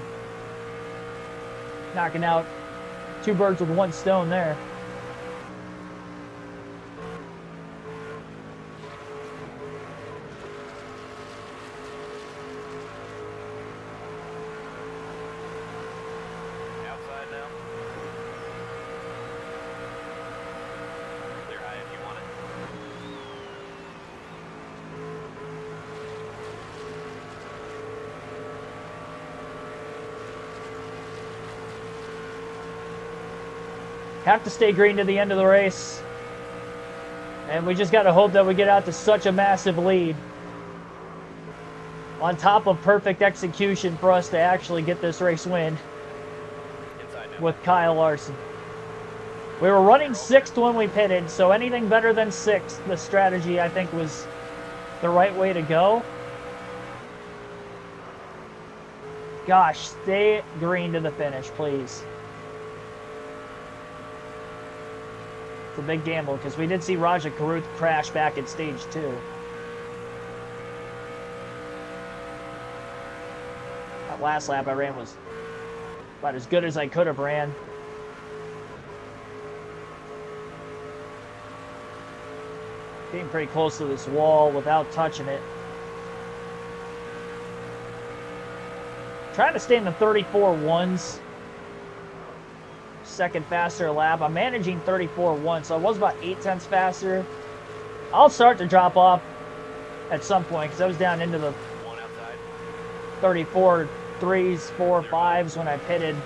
knocking out 2 birds with 1 stone there. Outside now. Clear high if you want it. Have to stay green to the end of the race. And we just got to hope that we get out to such a massive lead. On top of perfect execution for us to actually get this race win with Kyle Larson. We were running 6th when we pitted, so anything better than 6th, the strategy I think was the right way to go. Gosh, stay green to the finish, please. It's a big gamble because we did see Raja Karuth crash back at stage 2. That last lap I ran was about as good as I could have ran. Getting pretty close to this wall without touching it. Trying to stay in the 34.1s. Second faster lap. I'm managing 34.1, so I was about 0.8 faster. I'll start to drop off at some point because I was down into the 34 3s, 4, 5s when I pitted.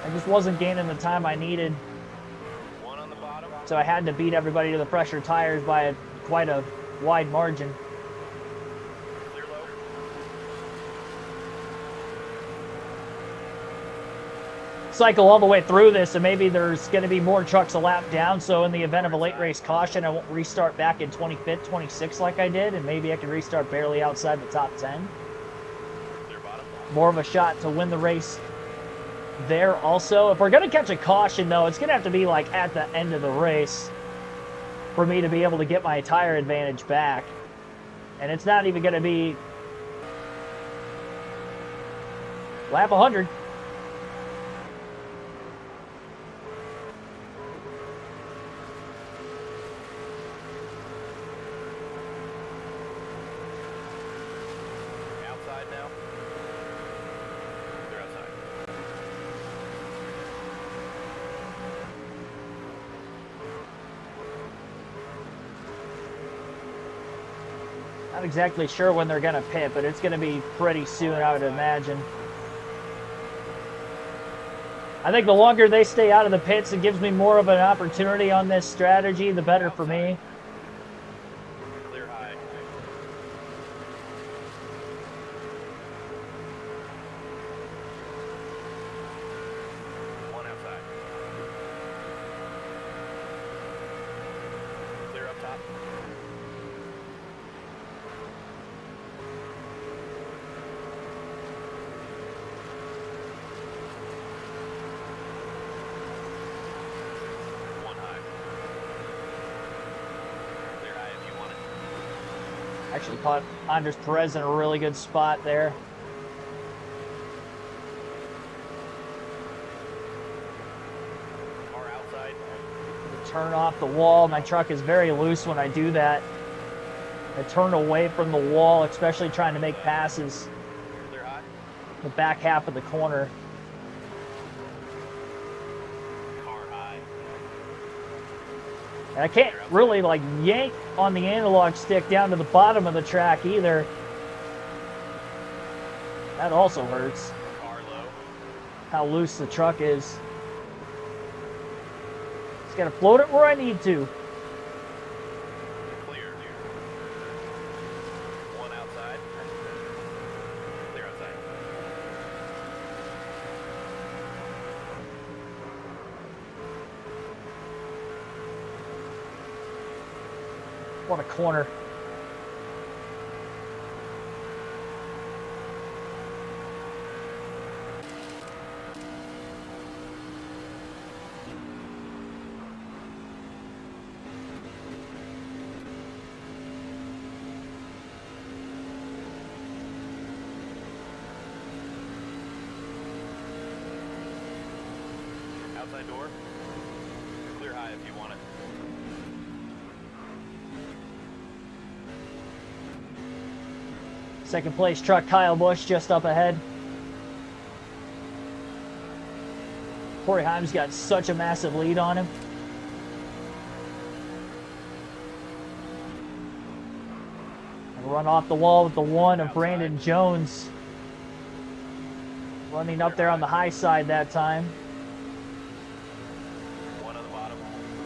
I just wasn't gaining the time I needed. So I had to beat everybody to the pressure tires by quite a wide margin. Cycle all the way through this, and maybe there's going to be more trucks a lap down, so in the event of a late race caution, I won't restart back in 25th, 26th like I did, and maybe I can restart barely outside the top 10. More of a shot to win the race there also. If we're going to catch a caution, though, it's going to have to be like at the end of the race for me to be able to get my tire advantage back. And it's not even going to be lap 100. Not exactly sure when they're going to pit, but it's going to be pretty soon, I would imagine. I think the longer they stay out of the pits, it gives me more of an opportunity on this strategy, the better for me. Clear high. One outside. Clear up top. Actually caught Andres Perez in a really good spot there. Car outside. Turn off the wall. My truck is very loose when I do that. I turn away from the wall, especially trying to make passes. Clear high. The back half of the corner. Car high. And I can't really like yank on the analog stick down to the bottom of the track either. That also hurts. Car low. How loose the truck is. Just gotta float it where I need to. Clear. One outside. Clear outside. What a corner. Outside door. Clear high if you want it. Second place truck, Kyle Busch, just up ahead. Corey Heim's got such a massive lead on him. And run off the wall with the one of Brandon Jones. Running up there on the high side that time.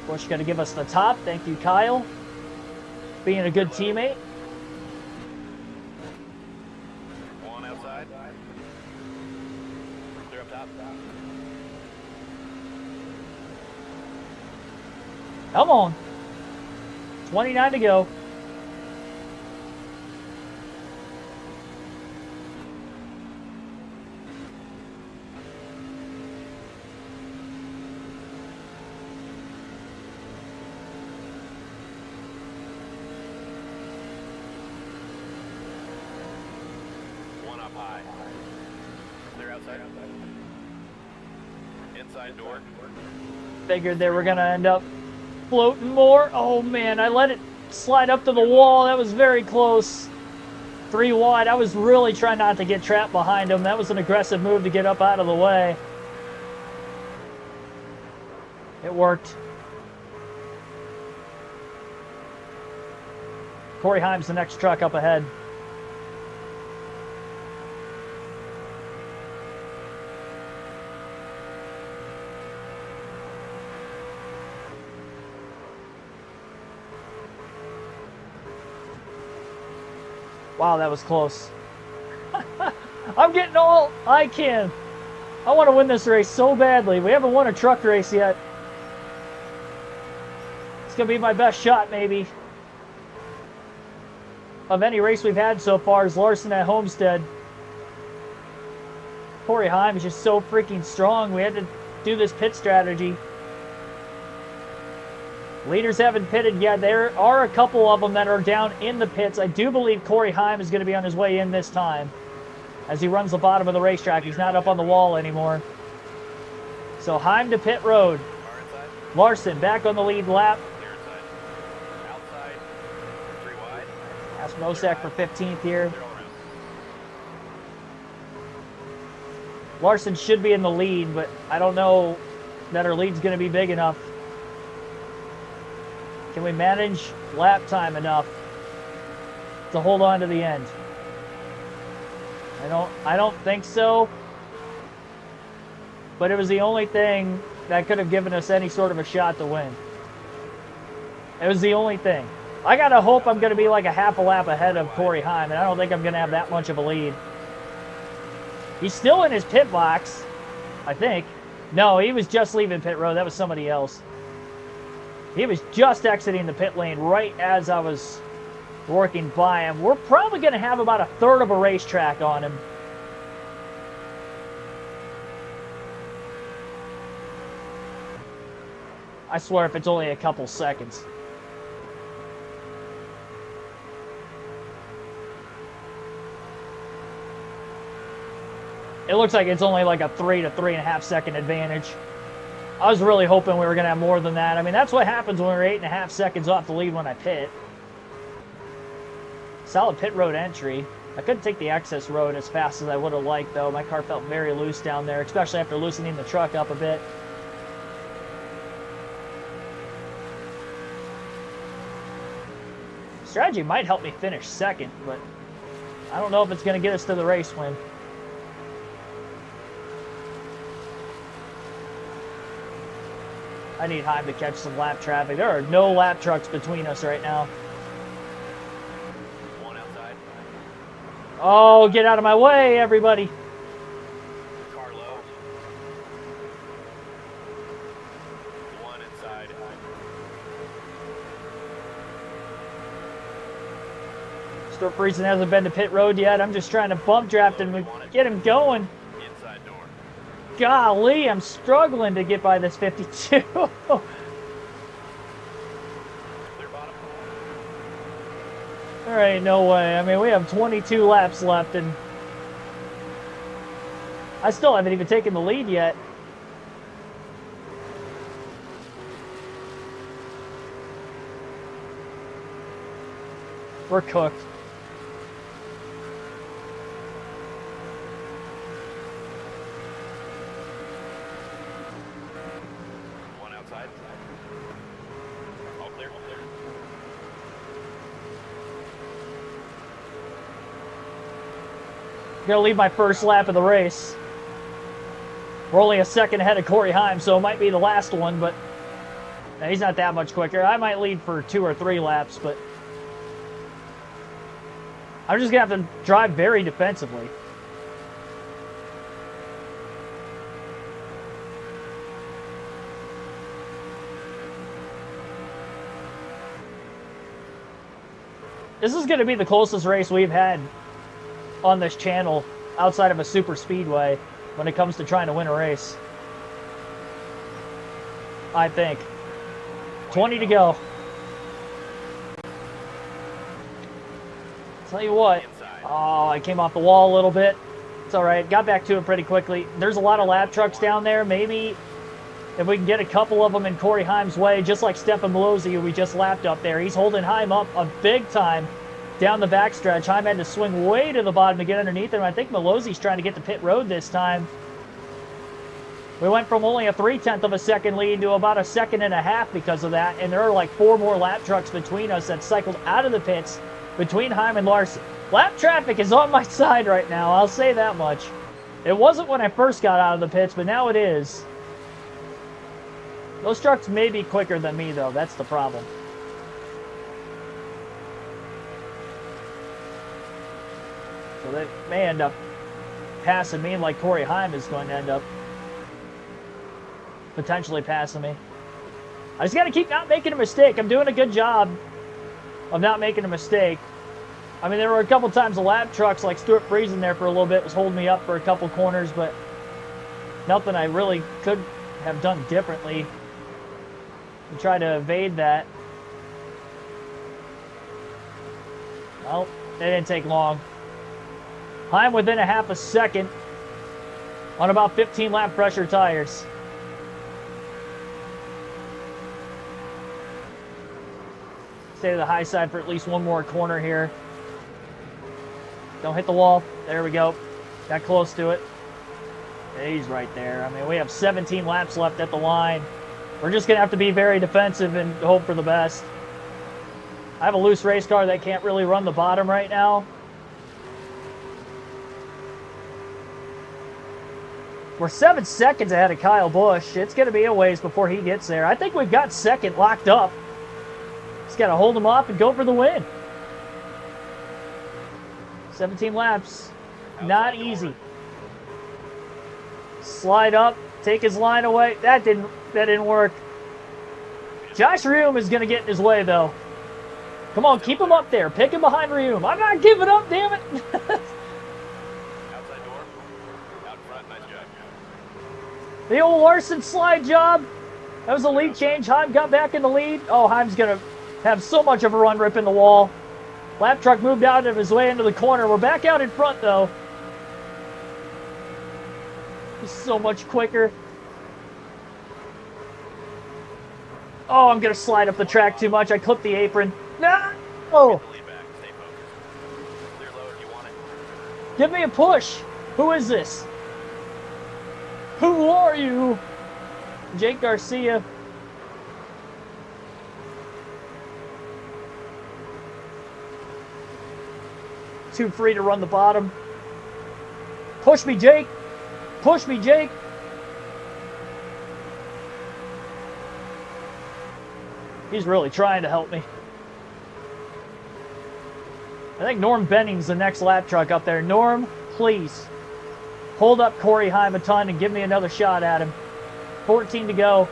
Bush got to give us the top. Thank you, Kyle. Being a good teammate. One outside. Clear up top. Come on. 29 to go. One up high. Clear outside. Inside door. Figured they were going to end up floating more. Oh, man, I let it slide up to the wall. That was very close. 3 wide. I was really trying not to get trapped behind him. That was an aggressive move to get up out of the way. It worked. Corey Himes, the next truck up ahead. Wow, that was close. I'm getting all I can. I want to win this race so badly. We haven't won a truck race yet. It's going to be my best shot, maybe, of any race we've had so far is Larson at Homestead. Corey Heim is just so freaking strong. We had to do this pit strategy. Leaders haven't pitted yet. There are a couple of them that are down in the pits. I do believe Corey Heim is going to be on his way in this time as he runs the bottom of the racetrack. He's not up on the wall anymore. So Heim to pit road. Larson back on the lead lap. Outside. 3 wide. Ask Mosak for 15th here. Larson should be in the lead, but I don't know that her lead's going to be big enough. Can we manage lap time enough to hold on to the end? I don't think so. But it was the only thing that could have given us any sort of a shot to win. It was the only thing. I gotta hope I'm gonna be like a half a lap ahead of Corey Heim, and I don't think I'm gonna have that much of a lead. He's still in his pit box, I think. No, he was just leaving pit road. That was somebody else. He was just exiting the pit lane right as I was working by him. We're probably going to have about a third of a racetrack on him. I swear if it's only a couple seconds. It looks like it's only like a 3 to 3.5 second advantage. I was really hoping we were going to have more than that. I mean, that's what happens when we're 8.5 seconds off the lead when I pit. Solid pit road entry. I couldn't take the access road as fast as I would have liked, though. My car felt very loose down there, especially after loosening the truck up a bit. Strategy might help me finish second, but I don't know if it's going to get us to the race win. I need Heim to catch some lap traffic. There are no lap trucks between us right now. One outside. Oh, get out of my way, everybody. Car low. One inside. Stuart Friesen hasn't been to pit road yet. I'm just trying to bump draft him and get him going. Inside door. Golly, I'm struggling to get by this 52. Clear bottom. There ain't no way. I mean, we have 22 laps left, and I still haven't even taken the lead yet. We're cooked. One outside. All clear. All clear. I'm gonna lead my first lap of the race. We're only a second ahead of Corey Heim, so it might be the last one, but Now, he's not that much quicker. I might lead for 2 or 3 laps, but I'm just going to have to drive very defensively. This is going to be the closest race we've had on this channel outside of a super speedway when it comes to trying to win a race. I think. 20 to go. Tell you what. Oh, I came off the wall a little bit. It's all right. Got back to it pretty quickly. There's a lot of lap trucks down there. Maybe if we can get a couple of them in Corey Heim's way, just like Stefan Malozzi, who we just lapped up there. He's holding Heim up a big time down the backstretch. Heim had to swing way to the bottom to get underneath him. I think Malozzi's trying to get to pit road this time. We went from only a 0.3 of a second lead to about a 1.5 seconds because of that, and there are like 4 more lap trucks between us that cycled out of the pits between Heim and Larson. Lap traffic is on my side right now, I'll say that much. It wasn't when I first got out of the pits, but now it is. Those trucks may be quicker than me, though. That's the problem. So they may end up passing me, like Corey Heim is going to end up potentially passing me. I just got to keep not making a mistake. I'm doing a good job of not making a mistake. I mean, there were a couple times the lap trucks, like Stuart Friesen there for a little bit, was holding me up for a couple corners, but nothing I really could have done differently to try to evade that. Well, it didn't take long. Heim within a 0.5 second on about 15 lap pressure tires. Stay to the high side for at least one more corner here. Don't hit the wall. There we go. Got close to it. He's right there. I mean, we have 17 laps left at the line. We're just going to have to be very defensive and hope for the best. I have a loose race car that can't really run the bottom right now. We're 7 seconds ahead of Kyle Busch. It's going to be a ways before he gets there. I think we've got second locked up. Just got to hold him off and go for the win. 17 laps. Not easy. Slide up, take his line away. That didn't work. Josh Reaume is going to get in his way, though. Come on, keep him up there. Pick him behind Reaume. I'm not giving up, damn it. Outside door. Out front, nice job. The old Larson slide job. That was a lead change. Heim got back in the lead. Oh, Heim's going to have so much of a run ripping the wall. Lap truck moved out of his way into the corner. We're back out in front, though. He's so much quicker. Oh, I'm going to slide up the track too much. I clipped the apron. No! Oh. Give me a push. Who is this? Who are you? Jake Garcia. Too free to run the bottom. Push me, Jake. Push me, Jake. He's really trying to help me. I think Norm Benning's the next lap truck up there. Norm, please. Hold up Corey Heim a ton and give me another shot at him. 14 to go.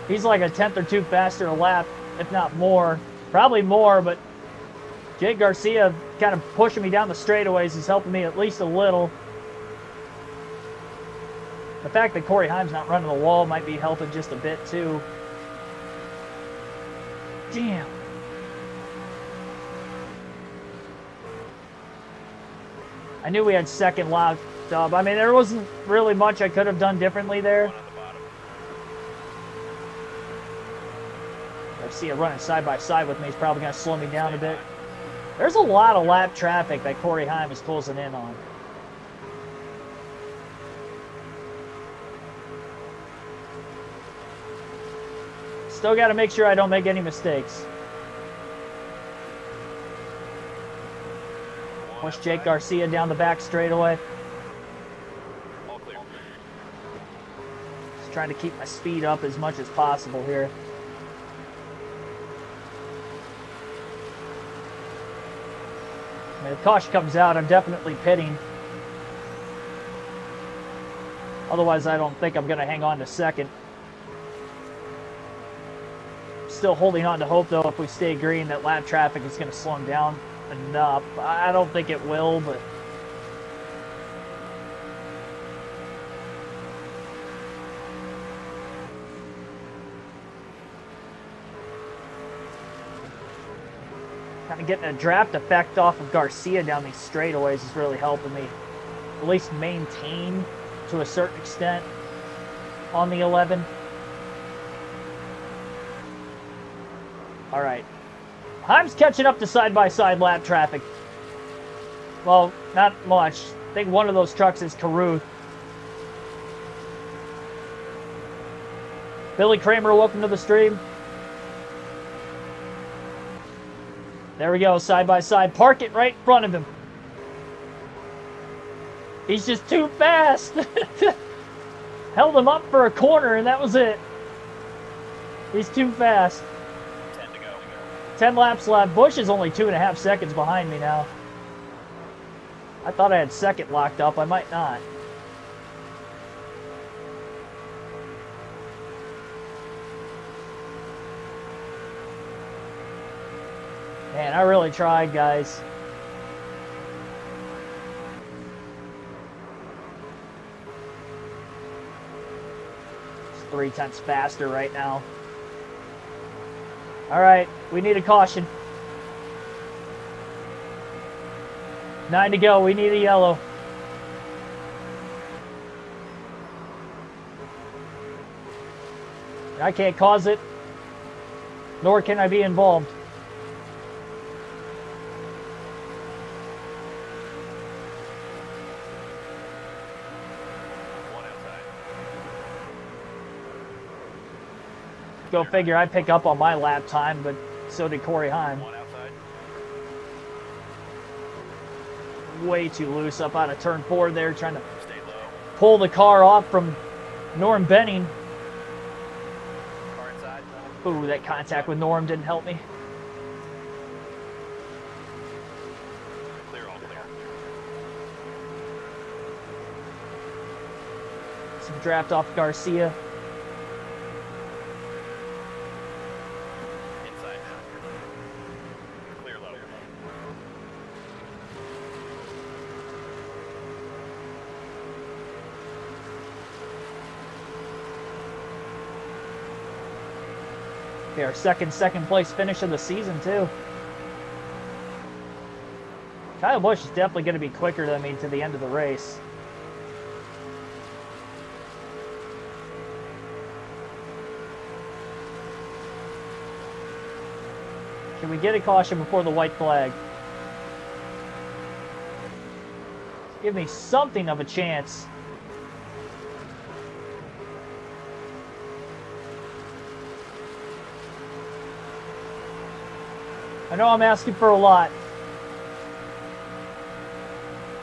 He's like a 10th or 2 faster a lap, if not more. Probably more, but Jake Garcia kind of pushing me down the straightaways is helping me at least a little. The fact that Corey Heim's not running the wall might be helping just a bit, too. Damn. I knew we had second locked up. I mean, there wasn't really much I could have done differently there. Garcia running side by side with me is probably going to slow me down a bit. There's a lot of lap traffic that Corey Heim is closing in on. Still got to make sure I don't make any mistakes. Push Jake Garcia down the back straightaway. trying to keep my speed up as much as possible here. I mean, if caution comes out, I'm definitely pitting. Otherwise, I don't think I'm going to hang on to second. Still holding on to hope, though, if we stay green, that lap traffic is going to slow them down enough. I don't think it will, but... kind of getting a draft effect off of Garcia down these straightaways is really helping me at least maintain to a certain extent on the 11. All right, Heim's catching up to side-by-side lap traffic. Well, not much. I think one of those trucks is Caruth. Billy Kramer, welcome to the stream. There we go, side by side. Park it right in front of him. He's just too fast. Held him up for a corner, and that was it. He's too fast. 10 to go. 10 laps left. Busch is only 2.5 seconds behind me now. I thought I had second locked up. I might not. Man, I really tried, guys. It's 0.3 faster right now. All right, we need a caution. 9 to go, we need a yellow. I can't cause it, nor can I be involved. Go figure, I pick up on my lap time, but so did Corey Heim. Way too loose up out of turn 4 there, trying to pull the car off from Norm Benning. Ooh, that contact with Norm didn't help me. Clear, all clear. Some draft off Garcia. Inside now. Clear low. Okay, our second place finish of the season, too. Kyle Busch is definitely going to be quicker than me to the end of the race. Can we get a caution before the white flag? Give me something of a chance. I know I'm asking for a lot.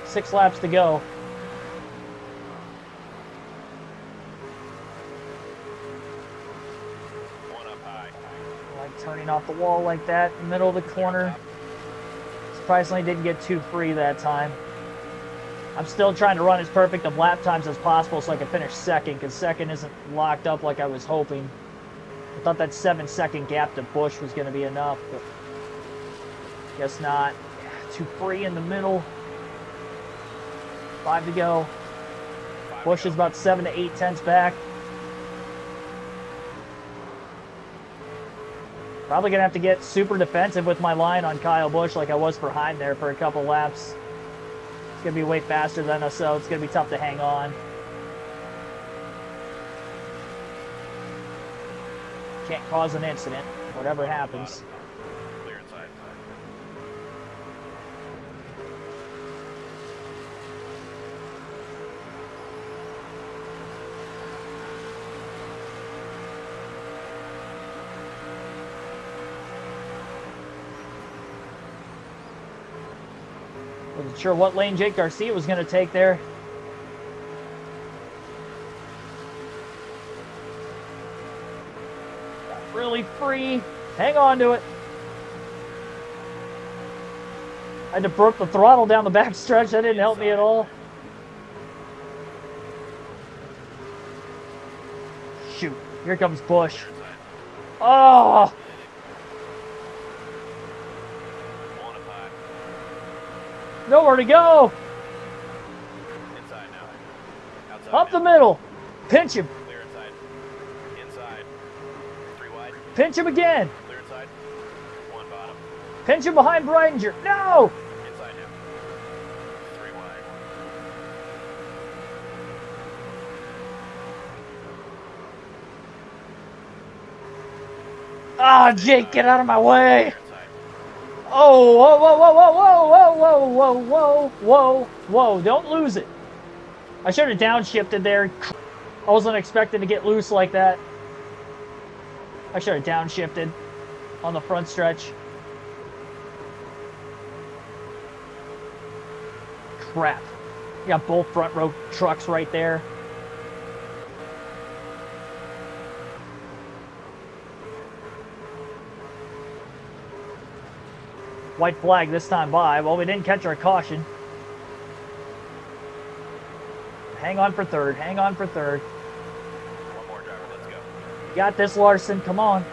6 laps to go. One up high. Like turning off the wall like that in the middle of the corner. Surprisingly didn't get too free that time. I'm still trying to run as perfect of lap times as possible so I can finish second, because second isn't locked up like I was hoping. I thought that 7-second gap to Busch was going to be enough, but guess not. Too free in the middle. 5 to go. Busch is about 7 to 8 tenths back. Probably going to have to get super defensive with my line on Kyle Busch like I was for Heim there for a couple laps. It's going to be way faster than us, so it's going to be tough to hang on. Can't cause an incident, whatever happens. Clear inside. Wasn't sure what lane Jake Garcia was going to take there. really free. Hang on to it. I had to broke the throttle down the back stretch. That didn't help me at all. Shoot. Here comes Bush. Oh! Nowhere to go. Inside now. Outside Up now. the middle. Pinch him. Clear inside. Inside. 3 wide. Pinch him again. Clear inside. 1 bottom. Pinch him behind Breidinger. No! Inside now. 3 wide. Ah, Jake, get out of my way. Clear inside. Oh, whoa, whoa, whoa, whoa, whoa, whoa, whoa, whoa, whoa. Don't lose it. I should have downshifted there. I wasn't expecting to get loose like that. I should have downshifted on the front stretch. Crap. You got both front row trucks right there. White flag this time by. Well, we didn't catch our caution. Hang on for third. Hang on for third. 1 more driver. Let's go. You got this, Larson. Come on.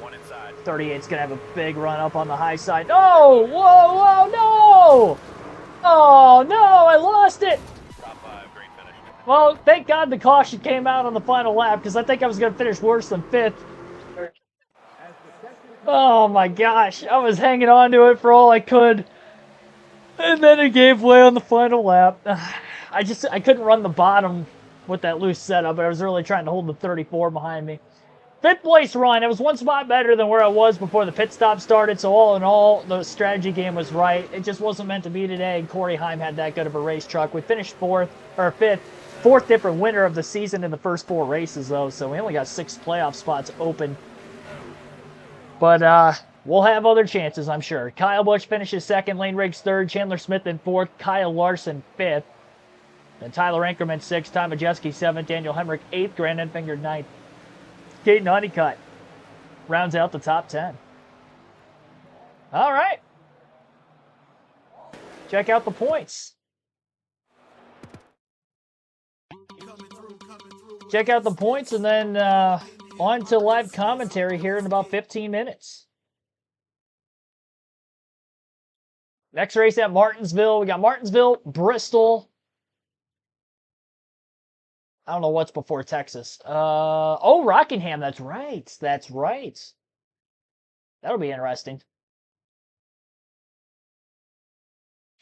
One inside. 38's going to have a big run up on the high side. No! Whoa, whoa, no! Oh, no! I lost it! Top 5. Great finish. Well, thank God the caution came out on the final lap because I think I was going to finish worse than 5th. Oh my gosh, I was hanging on to it for all I could. And then it gave way on the final lap. I couldn't run the bottom with that loose setup, but I was really trying to hold the 34 behind me. 5th place run. It was 1 spot better than where I was before the pit stop started, so all in all, the strategy game was right. It just wasn't meant to be today, and Corey Heim had that good of a race truck. We finished 4th, or 5th. 4th different winner of the season in the first 4 races, though, so we only got 6 playoff spots open. But we'll have other chances, I'm sure. Kyle Busch finishes 2nd, Lane Riggs 3rd, Chandler Smith in 4th, Kyle Larson 5th, then Tyler Ankerman 6th, Tom Majeski 7th, Daniel Hemrick 8th, Grant Enfinger 9th. Caden Honeycutt rounds out the top 10. All right. Check out the points. Check out the points and then on to live commentary here in about 15 minutes. Next race at Martinsville. We got Martinsville, Bristol. I don't know what's before Texas. Oh, Rockingham. That's right. That's right. That'll be interesting.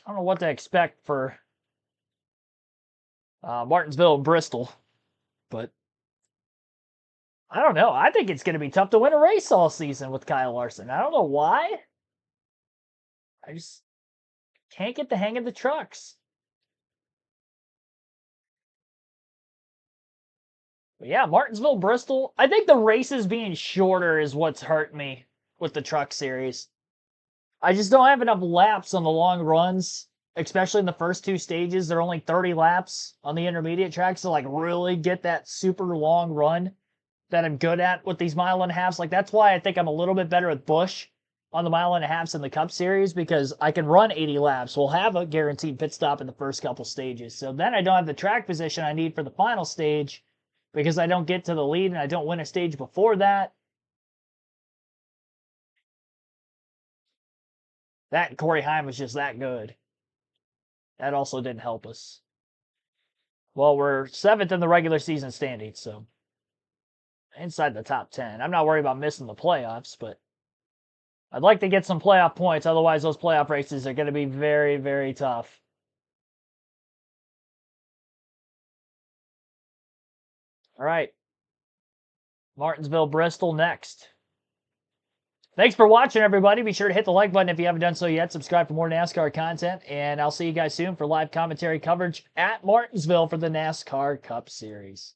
I don't know what to expect for Martinsville and Bristol, but I don't know. I think it's going to be tough to win a race all season with Kyle Larson. I don't know why. I just can't get the hang of the trucks. But yeah, Martinsville, Bristol. I think the races being shorter is what's hurt me with the truck series. I just don't have enough laps on the long runs, especially in the first 2 stages. They're only 30 laps on the intermediate tracks to like really get that super long run that I'm good at with these 1.5 miles. Like that's why I think I'm a little bit better with Busch on the 1.5 miles in the Cup Series because I can run 80 laps. We'll have a guaranteed pit stop in the first couple stages. So then I don't have the track position I need for the final stage because I don't get to the lead and I don't win a stage before that. That Corey Heim was just that good. That also didn't help us. Well, we're 7th in the regular season standings, so inside the top 10. I'm not worried about missing the playoffs, but I'd like to get some playoff points. Otherwise, those playoff races are going to be very, very tough. All right. Martinsville, Bristol next. Thanks for watching, everybody. Be sure to hit the like button if you haven't done so yet. Subscribe for more NASCAR content. And I'll see you guys soon for live commentary coverage at Martinsville for the NASCAR Cup Series.